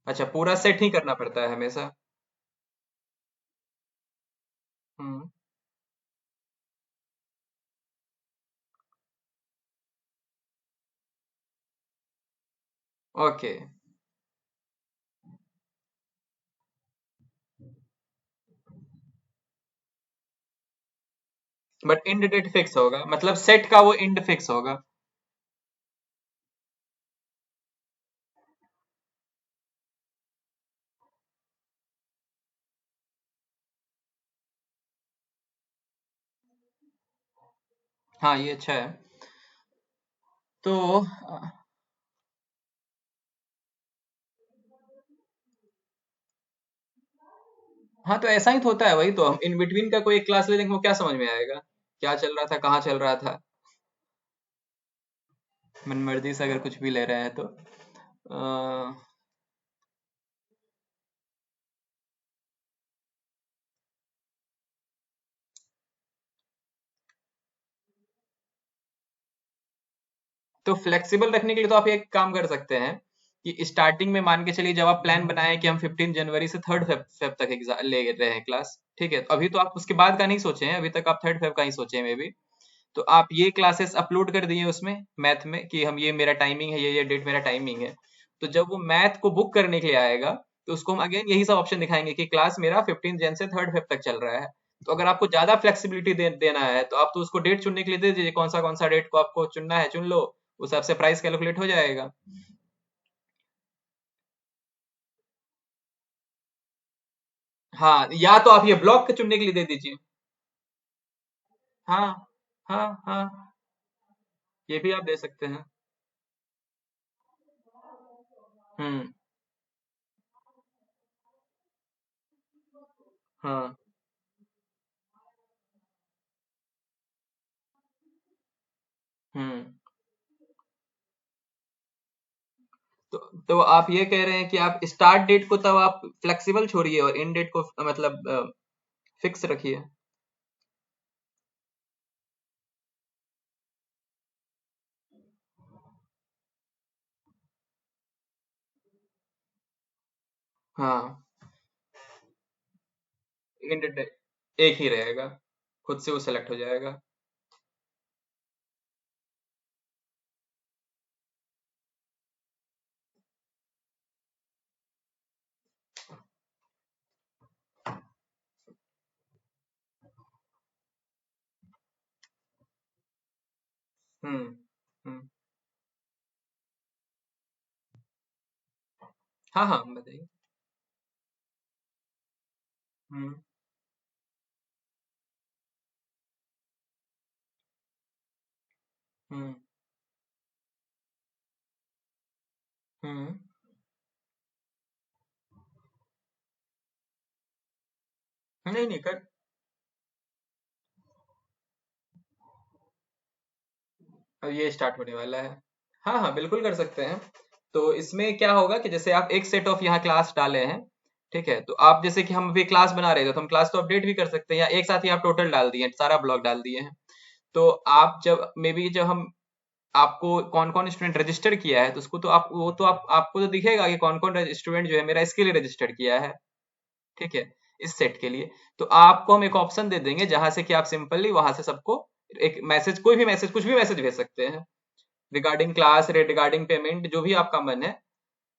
अच्छा, पूरा सेट ही करना पड़ता है हमेशा। Hmm. Okay. But end date fix होगा, मतलब सेट का वो एंड फिक्स होगा। हाँ, ये अच्छा है। तो हाँ, तो ऐसा ही तो होता है, वही तो, हम इन बिटवीन का कोई एक क्लास ले लेंगे, वो क्या समझ में आएगा क्या चल रहा था, कहाँ चल रहा था। मनमर्जी से अगर कुछ भी ले रहे हैं तो तो फ्लेक्सिबल रखने के लिए तो आप एक काम कर सकते हैं, कि स्टार्टिंग में मान के चलिए, जब आप प्लान बनाएं कि हम 15 जनवरी से 3rd फेब तक ले रहे हैं क्लास, ठीक है, तो अभी तो आप उसके बाद का नहीं सोचे हैं, अभी तक आप 3rd फेब का ही सोचे हैं मे बी। तो आप ये क्लासेस अपलोड कर दिए उसमें मैथ में, कि हम ये मेरा टाइमिंग है, ये डेट मेरा टाइमिंग है। तो जब वो मैथ को बुक करने के लिए आएगा, तो उसको हम अगेन यही सब ऑप्शन दिखाएंगे कि क्लास मेरा 15 जन से 3rd फेब तक चल रहा है। तो अगर आपको ज्यादा फ्लेक्सिबिलिटी देना है, तो आप तो उसको डेट चुनने के लिए दे दीजिए, कौन सा डेट को आपको चुनना है चुन लो, उस हिसाब से प्राइस कैलकुलेट हो जाएगा। हाँ, या तो आप ये ब्लॉक के चुनने के लिए दे दीजिए। हाँ हाँ हाँ, ये भी आप दे सकते हैं। हम्म। हाँ। हम्म। तो तो आप ये कह रहे हैं कि आप स्टार्ट डेट को तब आप फ्लेक्सिबल छोड़िए और इन डेट को मतलब फिक्स रखिए। हाँ। इन डेट एक ही रहेगा, खुद से वो सेलेक्ट हो जाएगा। हम्म। हम्म। हाँ हाँ बताइए। हम्म। हम्म। हम्म। नहीं नहीं कर, अब ये स्टार्ट होने वाला है। हाँ हाँ बिल्कुल कर सकते हैं। तो इसमें क्या होगा कि जैसे आप एक सेट ऑफ यहाँ क्लास डाले हैं, ठीक है, तो आप जैसे कि हम अभी क्लास बना रहे थे तो हम क्लास तो अपडेट भी कर सकते हैं, या एक साथ ही आप टोटल डाल दिए सारा ब्लॉक डाल दिए हैं। तो आप जब मे बी जब हम आपको कौन कौन स्टूडेंट रजिस्टर किया है तो उसको तो आप वो तो आप आपको तो दिखेगा कि कौन कौन स्टूडेंट जो है मेरा इसके लिए रजिस्टर किया है, ठीक है, इस सेट के लिए। तो आपको हम एक ऑप्शन दे देंगे जहां से कि आप सिंपली वहां से सबको एक मैसेज, कोई भी मैसेज, कुछ भी मैसेज भेज सकते हैं रिगार्डिंग क्लास, रिगार्डिंग पेमेंट, जो भी आपका मन है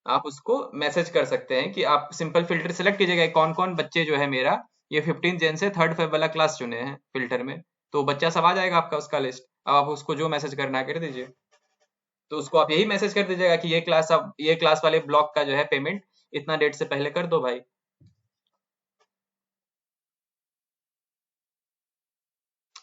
आप उसको मैसेज कर सकते हैं कि आप सिंपल फिल्टर सेलेक्ट कीजिएगा कौन कौन बच्चे जो है मेरा ये 15 जन से 3rd Feb वाला क्लास चुने हैं फिल्टर में। तो बच्चा सब आ जाएगा आपका उसका लिस्ट। अब आप उसको जो मैसेज करना है कर दीजिए। तो उसको आप यही मैसेज कर दीजिएगा कि ये क्लास, अब ये क्लास वाले ब्लॉक का जो है पेमेंट इतना डेट से पहले कर दो भाई।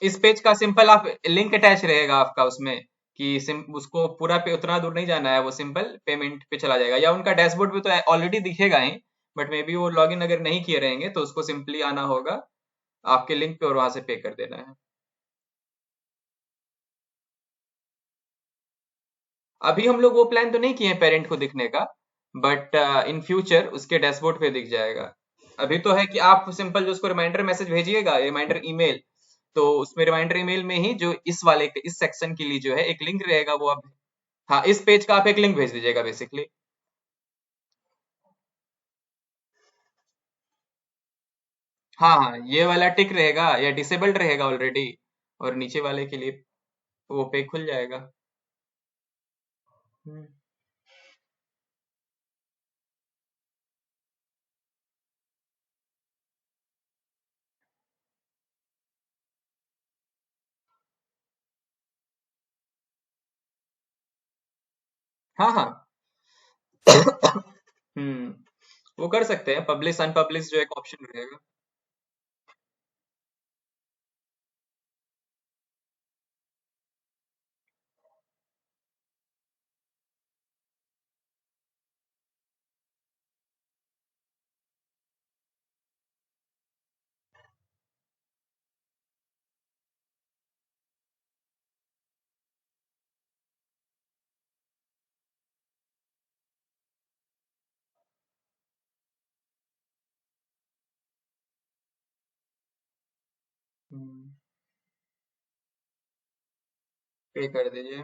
इस पेज का सिंपल आप लिंक अटैच रहेगा आपका उसमें कि उसको पूरा पे उतना दूर नहीं जाना है, वो सिंपल पेमेंट पे चला जाएगा, या उनका डैशबोर्ड पे तो ऑलरेडी दिखेगा ही, बट मे बी वो लॉगिन अगर नहीं किए रहेंगे तो उसको सिंपली आना होगा आपके लिंक पे और वहां से पे कर देना है। अभी हम लोग वो प्लान तो नहीं किए हैं पेरेंट को दिखने का, बट इन फ्यूचर उसके डैशबोर्ड पे दिख जाएगा। अभी तो है कि आप सिंपल जो उसको रिमाइंडर मैसेज भेजिएगा, रिमाइंडर ईमेल, तो उसमें रिमाइंडर ईमेल में ही जो इस वाले इस सेक्शन के लिए जो है एक लिंक रहेगा वो आप, हाँ इस पेज का आप एक लिंक भेज दीजिएगा बेसिकली। हाँ हाँ ये वाला टिक रहेगा या डिसेबल्ड रहेगा ऑलरेडी, और नीचे वाले के लिए वो पे खुल जाएगा। हम्म। हाँ हाँ। हम्म। वो कर सकते हैं पब्लिश अनपब्लिश जो एक ऑप्शन रहेगा। पे कर दीजिए।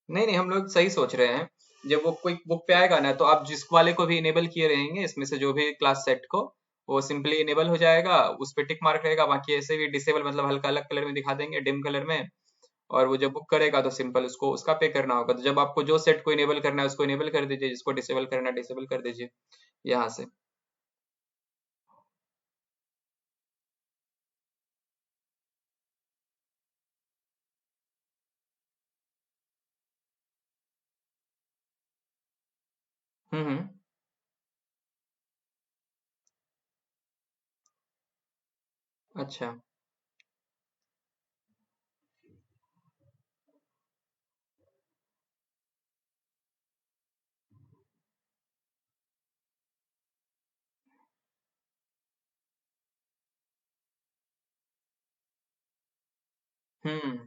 नहीं नहीं हम लोग सही सोच रहे हैं। जब वो कोई बुक पे आएगा ना तो आप जिस वाले को भी इनेबल किए रहेंगे इसमें से जो भी क्लास सेट को, वो सिंपली इनेबल हो जाएगा, उस पे टिक मार्क रहेगा, बाकी ऐसे भी डिसेबल मतलब हल्का अलग कलर में दिखा देंगे, डिम कलर में। और वो जब बुक करेगा तो सिंपल उसको उसका पे करना होगा। तो जब आपको जो सेट को इनेबल करना है उसको इनेबल कर दीजिए, जिसको डिसेबल करना है डिसेबल कर दीजिए यहाँ से। हम्म। अच्छा। हम्म।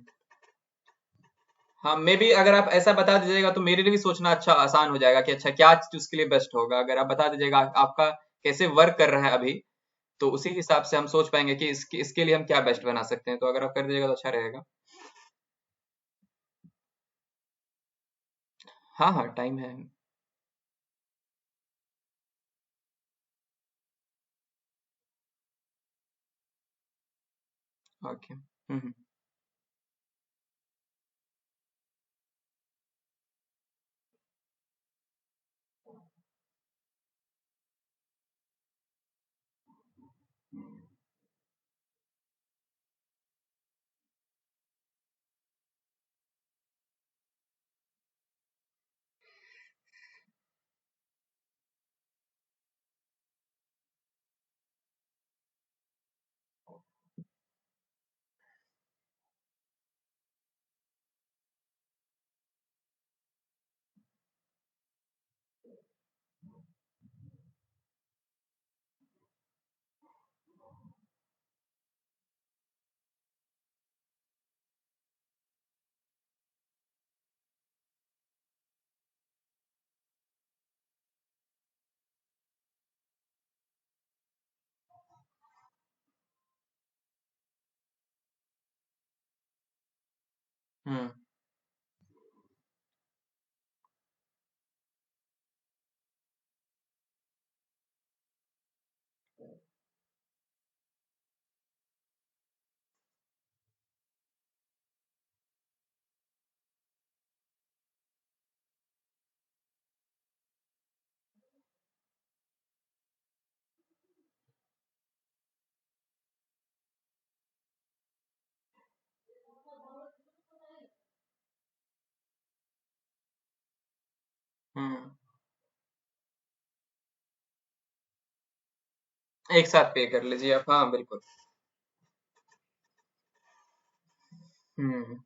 हाँ, मे बी अगर आप ऐसा बता दीजिएगा तो मेरे लिए भी सोचना अच्छा आसान हो जाएगा कि अच्छा क्या चीज उसके लिए बेस्ट होगा। अगर आप बता दीजिएगा आपका कैसे वर्क कर रहा है अभी, तो उसी हिसाब से हम सोच पाएंगे कि इसके लिए हम क्या बेस्ट बना सकते हैं। तो अगर आप कर दीजिएगा तो अच्छा रहेगा। हाँ हाँ, टाइम है। ओके। हम्म। हम्म। एक साथ पे कर लीजिए आप, हाँ बिल्कुल। हम्म।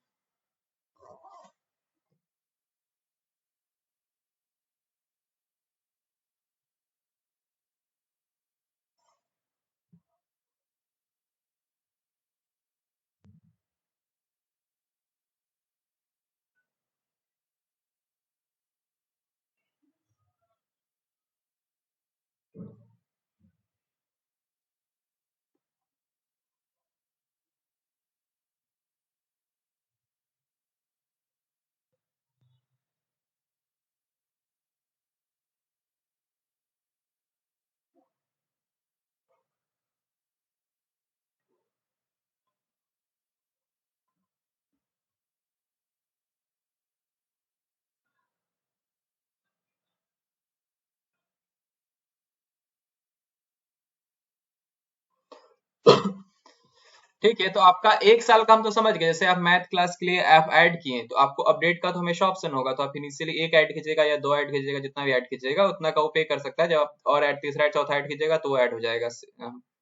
ठीक है, तो आपका 1 साल का हम तो समझ गए। जैसे आप मैथ क्लास के लिए ऐप ऐड किए तो आपको अपडेट का तो हमेशा ऑप्शन होगा, तो आप इनिशियली एक ऐड कीजिएगा या दो ऐड कीजिएगा, जितना भी ऐड कीजिएगा उतना का वो पे कर सकता है। जब आप और ऐड तीसरा ऐड चौथा ऐड कीजिएगा तो वो ऐड हो जाएगा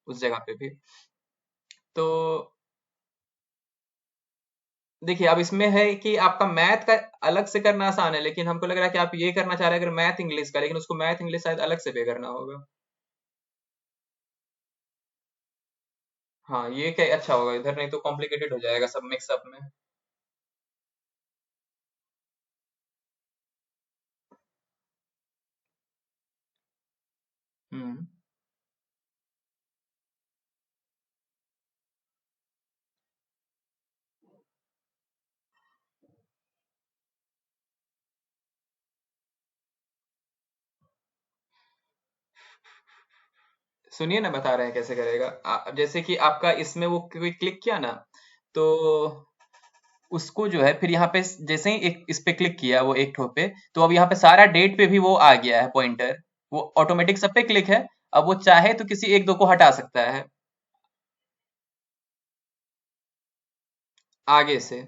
उस जगह पे भी। तो देखिए, अब इसमें है कि आपका मैथ का अलग से करना आसान है, लेकिन हमको लग रहा है कि आप ये करना चाह रहे हैं अगर मैथ इंग्लिश का, लेकिन उसको मैथ इंग्लिश शायद अलग से पे करना होगा। हाँ, ये क्या अच्छा होगा इधर, नहीं तो कॉम्प्लिकेटेड हो जाएगा सब मिक्सअप में। हम्म। सुनिए ना, बता रहे हैं कैसे करेगा। जैसे कि आपका इसमें वो क्लिक किया ना, तो उसको जो है फिर यहाँ पे जैसे ही एक इस पे क्लिक किया वो एक ठो पे, तो अब यहाँ पे सारा डेट पे भी वो आ गया है पॉइंटर। वो ऑटोमेटिक सब पे क्लिक है। अब वो चाहे तो किसी एक दो को हटा सकता है आगे से।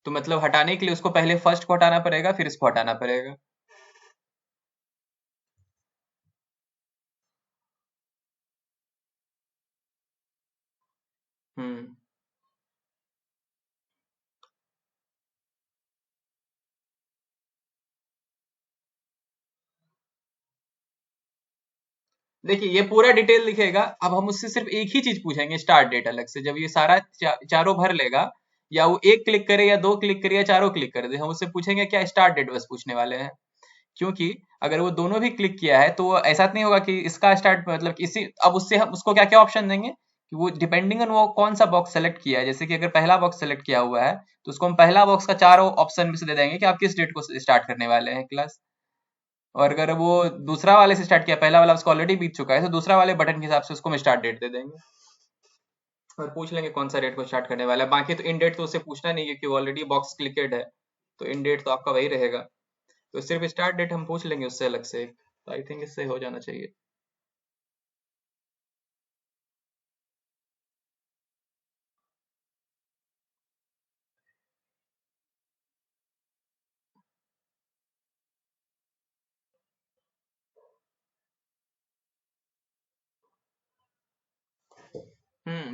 तो मतलब हटाने के लिए उसको पहले फर्स्ट को हटाना पड़ेगा, फिर इसको हटाना पड़ेगा। देखिए ये पूरा डिटेल दिखेगा। अब हम उससे सिर्फ एक ही चीज पूछेंगे, स्टार्ट डेट अलग से। जब ये सारा चारों भर लेगा, या वो एक क्लिक करे या दो क्लिक करे या चारों क्लिक कर दे, हम उससे पूछेंगे क्या, स्टार्ट डेट बस पूछने वाले हैं। क्योंकि अगर वो दोनों भी क्लिक किया है तो वो ऐसा नहीं होगा कि इसका स्टार्ट मतलब कि इसी, अब उससे हम उसको क्या क्या ऑप्शन देंगे कि वो डिपेंडिंग ऑन वो कौन सा बॉक्स सेलेक्ट किया है। जैसे कि अगर पहला बॉक्स सेलेक्ट किया हुआ है तो उसको हम पहला बॉक्स का चारों ऑप्शन में से दे देंगे कि आप किस डेट को स्टार्ट करने वाले हैं क्लास। और अगर वो दूसरा वाले से स्टार्ट किया, पहला वाला उसको ऑलरेडी बीत चुका है, तो दूसरा वाले बटन के हिसाब से उसको हम स्टार्ट डेट दे देंगे और पूछ लेंगे कौन सा डेट को स्टार्ट करने वाला है। बाकी तो इन डेट तो उससे पूछना नहीं है क्योंकि वो ऑलरेडी बॉक्स क्लिकेड है, तो इन डेट तो आपका वही रहेगा। तो सिर्फ स्टार्ट डेट हम पूछ लेंगे उससे अलग से, तो आई थिंक इससे हो जाना चाहिए।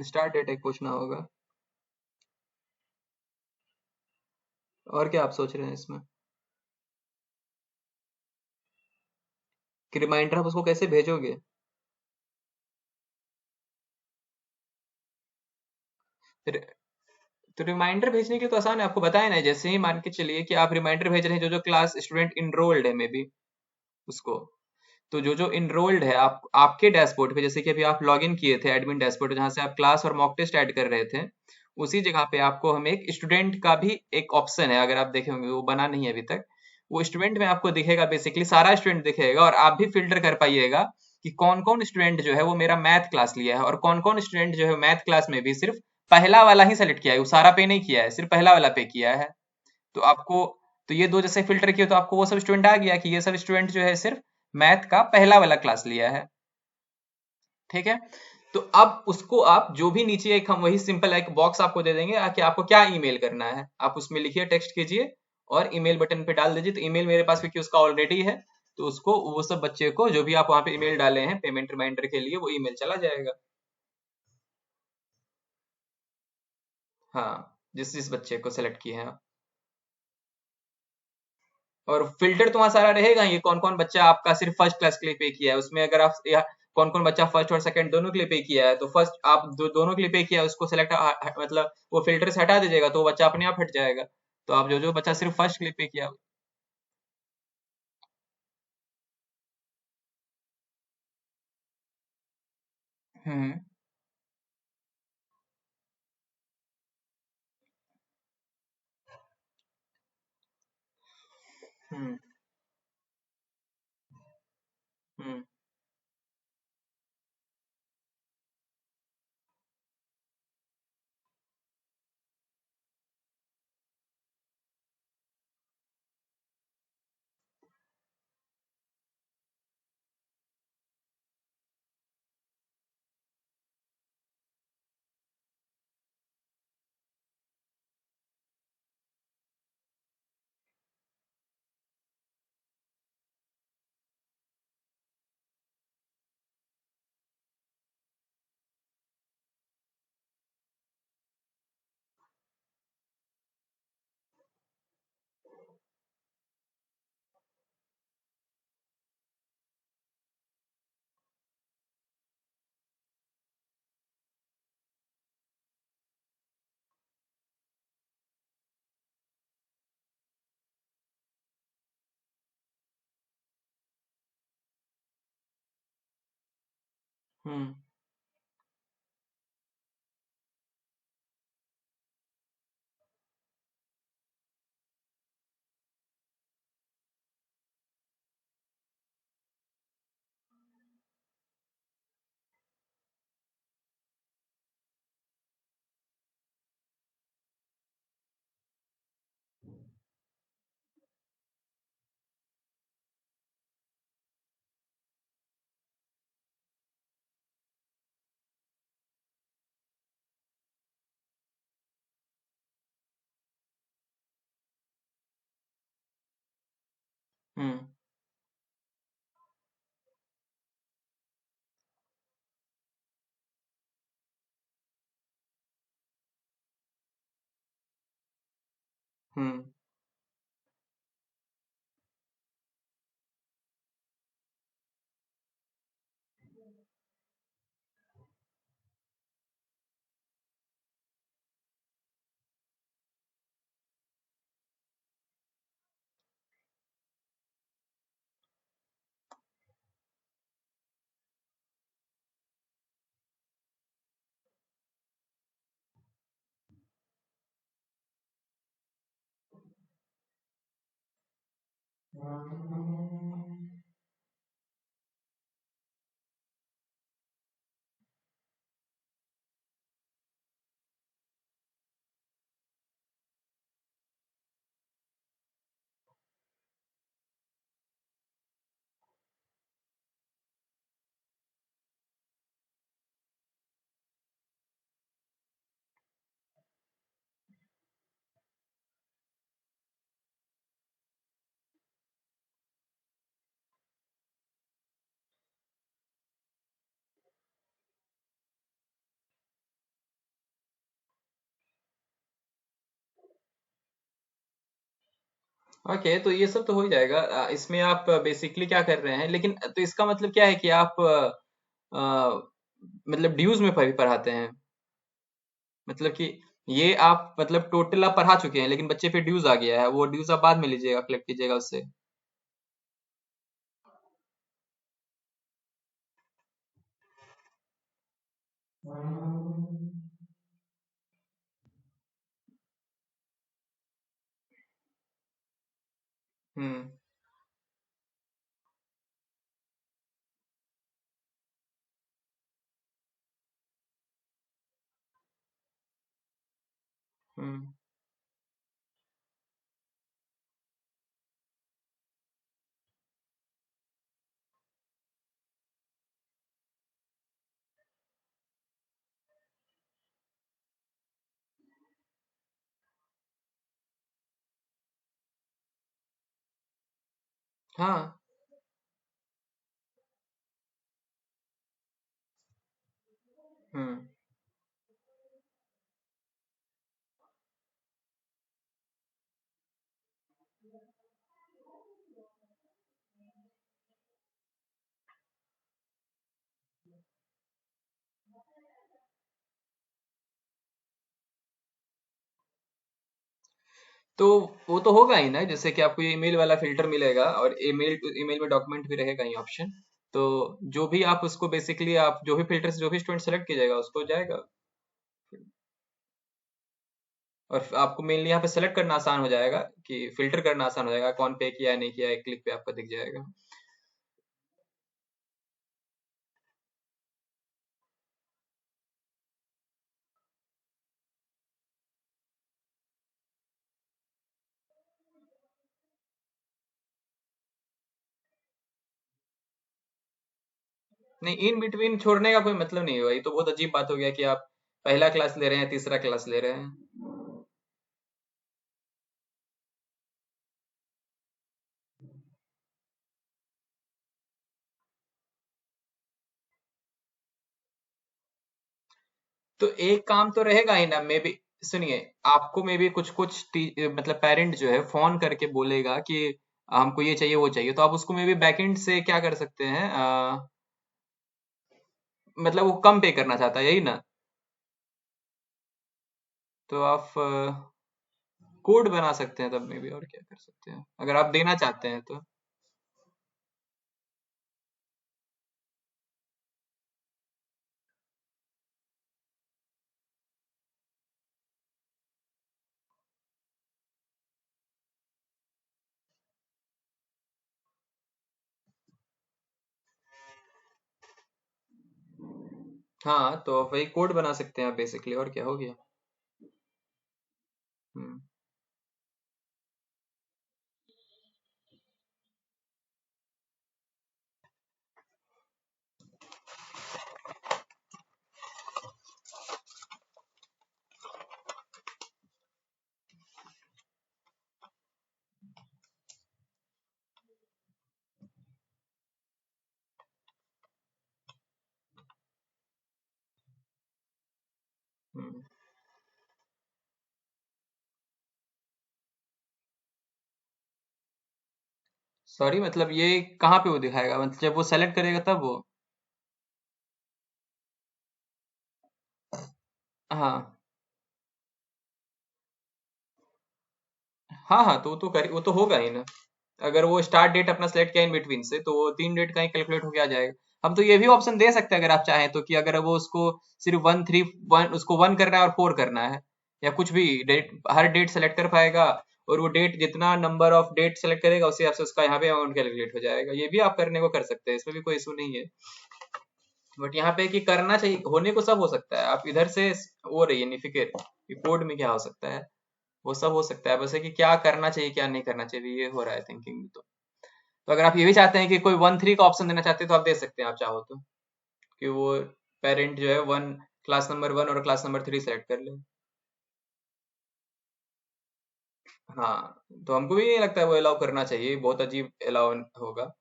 स्टार्ट डेट एक पूछना होगा। और क्या आप सोच रहे हैं इसमें कि रिमाइंडर आप उसको कैसे भेजोगे? रि- तो रिमाइंडर भेजने के लिए तो आसान है, आपको बताया ना। जैसे ही मान के चलिए कि आप रिमाइंडर भेज रहे हैं जो जो क्लास स्टूडेंट इनरोल्ड है मे बी उसको, तो जो जो इनरोल्ड है आप आपके डैशबोर्ड पे, जैसे कि अभी आप लॉगिन किए थे एडमिन डैशबोर्ड जहां से आप क्लास और मॉक टेस्ट ऐड कर रहे थे, उसी जगह पे आपको हम एक स्टूडेंट का भी एक ऑप्शन है, अगर आप देखे होंगे वो बना नहीं है अभी तक। वो स्टूडेंट में आपको दिखेगा, बेसिकली सारा स्टूडेंट दिखेगा और आप भी फिल्टर कर पाइएगा कि कौन कौन स्टूडेंट जो है वो मेरा मैथ क्लास लिया है और कौन कौन स्टूडेंट जो है मैथ क्लास में भी सिर्फ पहला वाला ही सेलेक्ट किया है, वो सारा पे नहीं किया है, सिर्फ पहला वाला पे किया है। तो आपको, तो ये दो जैसे फिल्टर किए तो आपको वो सब स्टूडेंट आ गया कि ये सब स्टूडेंट जो है सिर्फ मैथ का पहला वाला क्लास लिया है। ठीक है। तो अब उसको आप जो भी नीचे एक हम वही सिंपल एक बॉक्स आपको दे देंगे कि आपको क्या ईमेल करना है, आप उसमें लिखिए, टेक्स्ट कीजिए और ईमेल बटन पे डाल दीजिए। तो ईमेल मेरे पास क्योंकि उसका ऑलरेडी है, तो उसको वो सब बच्चे को जो भी आप वहां पे ईमेल डाले हैं पेमेंट रिमाइंडर के लिए, वो ईमेल चला जाएगा। हाँ, जिस जिस बच्चे को सिलेक्ट किए हैं आप। और फिल्टर तो वहाँ सारा रहेगा, ये कौन कौन बच्चा आपका सिर्फ फर्स्ट क्लास के लिए पे किया है उसमें, अगर आप कौन कौन बच्चा फर्स्ट और सेकंड दोनों के लिए पे किया है, तो फर्स्ट आप दोनों के लिए पे किया है उसको सेलेक्ट मतलब वो फिल्टर से हटा दीजिएगा तो वो बच्चा अपने आप हट जाएगा। तो आप जो जो बच्चा सिर्फ फर्स्ट के लिए पे किया। हम्म। हम्म। हम्म। हम्म। हम्म। हम्म। ओके, तो ये सब तो हो ही जाएगा। इसमें आप बेसिकली क्या कर रहे हैं, लेकिन तो इसका मतलब क्या है कि आप मतलब ड्यूज में पढ़ाते हैं, मतलब कि ये आप मतलब टोटल आप पढ़ा चुके हैं लेकिन बच्चे पे ड्यूज आ गया है, वो ड्यूज आप बाद में लीजिएगा, कलेक्ट कीजिएगा उससे। हम्म। हम्म। हाँ। हम्म। तो वो तो होगा ही ना, जैसे कि आपको ये ईमेल वाला फिल्टर मिलेगा और ईमेल ईमेल में डॉक्यूमेंट भी रहेगा ही ऑप्शन। तो जो भी आप उसको बेसिकली आप जो भी फिल्टर से जो भी स्टूडेंट सेलेक्ट किया जाएगा उसको जाएगा। और आपको मेनली यहाँ पे सेलेक्ट करना आसान हो जाएगा, कि फिल्टर करना आसान हो जाएगा, कौन पे किया नहीं किया, एक क्लिक पे आपको दिख जाएगा। नहीं, इन बिटवीन छोड़ने का कोई मतलब नहीं है, ये तो बहुत अजीब बात हो गया कि आप पहला क्लास ले रहे हैं, तीसरा क्लास ले रहे हैं। तो एक काम तो रहेगा ही ना, मे बी। सुनिए, आपको मे बी कुछ कुछ मतलब पेरेंट जो है फोन करके बोलेगा कि हमको ये चाहिए वो चाहिए, तो आप उसको मे बी बैकएंड से क्या कर सकते हैं, मतलब वो कम पे करना चाहता है, यही ना? तो आप कोड बना सकते हैं तब, मे बी, और क्या कर सकते हैं अगर आप देना चाहते हैं तो। हाँ, तो वही कोड बना सकते हैं आप बेसिकली, और क्या हो गया। हम्म। हम्म। सॉरी, मतलब ये कहाँ पे वो दिखाएगा, मतलब जब वो सेलेक्ट करेगा तब वो? हाँ। हाँ, हाँ, तो वो तो होगा ही ना। अगर वो स्टार्ट डेट अपना सेलेक्ट किया इन बिटवीन से, तो वो 3 डेट का ही कैलकुलेट होके आ जाएगा। हम तो ये भी ऑप्शन दे सकते हैं अगर आप चाहें तो, कि अगर वो उसको सिर्फ 1 3 1 उसको 1 करना है और 4 करना है, या कुछ भी डेट, हर डेट सेलेक्ट कर पाएगा, और वो डेट जितना नंबर ऑफ डेट सेलेक्ट करेगा उसी हिसाब से उसका यहाँ पे अमाउंट कैलकुलेट हो जाएगा। ये भी आप करने को कर सकते हैं, इसमें भी कोई इशू नहीं है। बट यहाँ पे कि करना चाहिए, होने को सब हो सकता है, आप इधर से वो रहिए निफिक्र कि कोड में क्या हो सकता है, वो सब हो सकता है, बस है कि क्या करना चाहिए क्या नहीं करना चाहिए, ये हो रहा है थिंकिंग में। तो अगर आप ये भी चाहते हैं कि कोई 1-3 का ऑप्शन देना चाहते हैं तो आप दे सकते हैं, आप चाहो तो, कि वो पेरेंट जो है वन, क्लास नंबर 1 और क्लास नंबर 3 सेलेक्ट कर ले। हाँ, तो हमको भी नहीं लगता है वो अलाउ करना चाहिए, बहुत अजीब अलाउ होगा।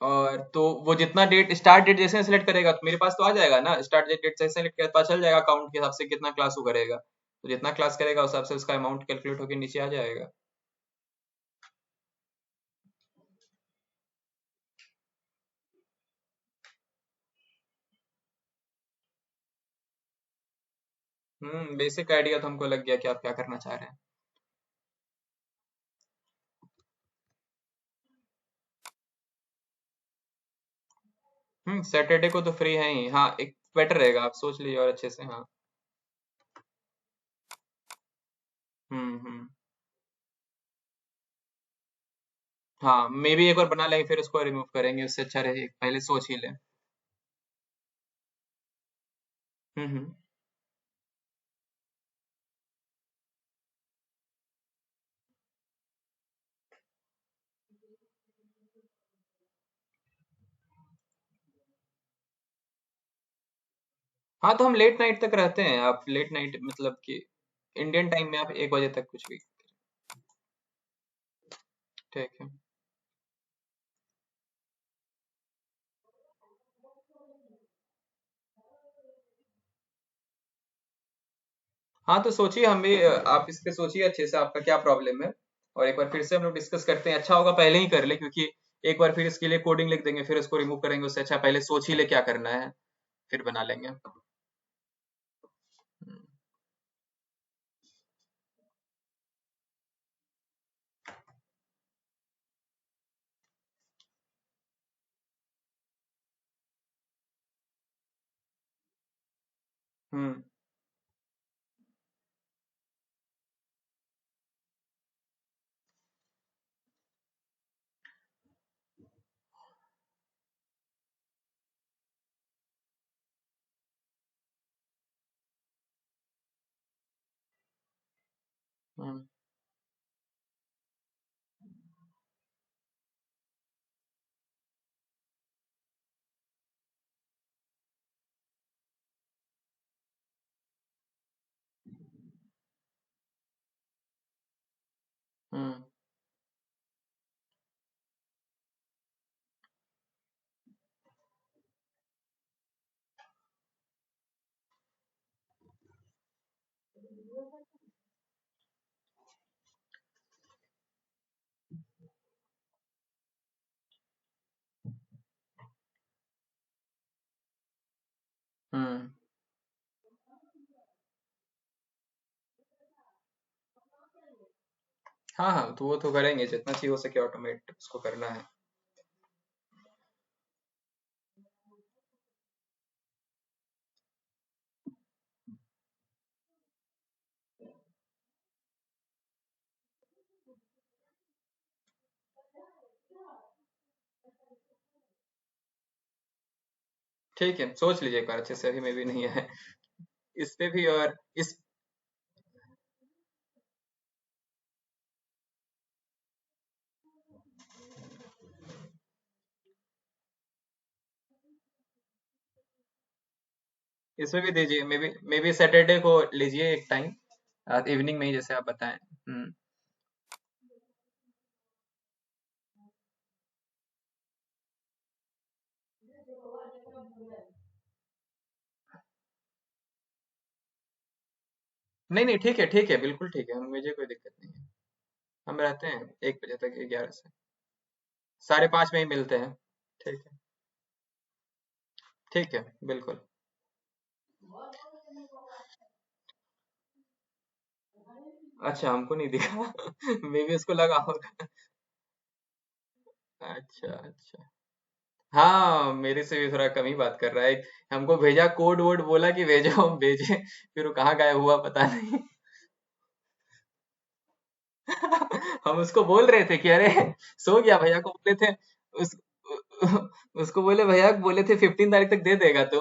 और तो वो जितना डेट, स्टार्ट डेट जैसे सेलेक्ट करेगा तो मेरे पास तो आ जाएगा ना, स्टार्ट डेट डेट जैसे सेलेक्ट कर पता चल जाएगा अकाउंट के हिसाब से कितना क्लास वो करेगा, तो जितना क्लास करेगा उस हिसाब से उसका अमाउंट कैलकुलेट होकर नीचे आ जाएगा। बेसिक आइडिया तो हमको लग गया कि आप क्या करना चाह रहे हैं। सैटरडे को तो फ्री है ही, हाँ एक बेटर रहेगा, आप सोच लीजिए और अच्छे से। हाँ। हम्म। हाँ, मे भी एक बार बना लेंगे फिर उसको रिमूव करेंगे, उससे अच्छा रहे पहले सोच ही लें। हम्म। हाँ, तो हम लेट नाइट तक रहते हैं, आप लेट नाइट मतलब कि इंडियन टाइम में आप 1 बजे तक कुछ भी। ठीक है। हाँ, तो सोचिए हम भी आप इस पे सोचिए अच्छे से आपका क्या प्रॉब्लम है, और एक बार फिर से हम लोग डिस्कस करते हैं, अच्छा होगा पहले ही कर ले, क्योंकि एक बार फिर इसके लिए कोडिंग लिख देंगे फिर उसको रिमूव करेंगे, उससे अच्छा पहले सोच ही ले क्या करना है, फिर बना लेंगे। हम्म। हम्म। हम्म। हम्म। हम्म। हाँ हाँ, तो वो तो करेंगे, जितना चाहिए हो सके ऑटोमेट उसको करना है। ठीक है, सोच लीजिए एक बार अच्छे से, अभी में भी नहीं है इस पे भी, और इसमें भी दीजिए, मे बी सैटरडे को लीजिए एक टाइम, इवनिंग में ही जैसे आप बताएं। नहीं नहीं, ठीक है बिल्कुल ठीक है, हम, मुझे कोई दिक्कत नहीं है। हम रहते हैं 1 बजे तक, 11 से 5:30 में ही मिलते हैं। ठीक है। ठीक है, बिल्कुल। अच्छा, हमको नहीं दिखा मे बी उसको लगा होगा। अच्छा अच्छा। हाँ, मेरे से भी थोड़ा कम ही बात कर रहा है। हमको भेजा कोड वोड, बोला कि भेजो, भेजे, फिर वो कहाँ गायब हुआ पता नहीं। हम उसको बोल रहे थे कि अरे सो गया, भैया को बोले थे, उस उसको बोले भैया को बोले थे 15 तारीख तक दे देगा तो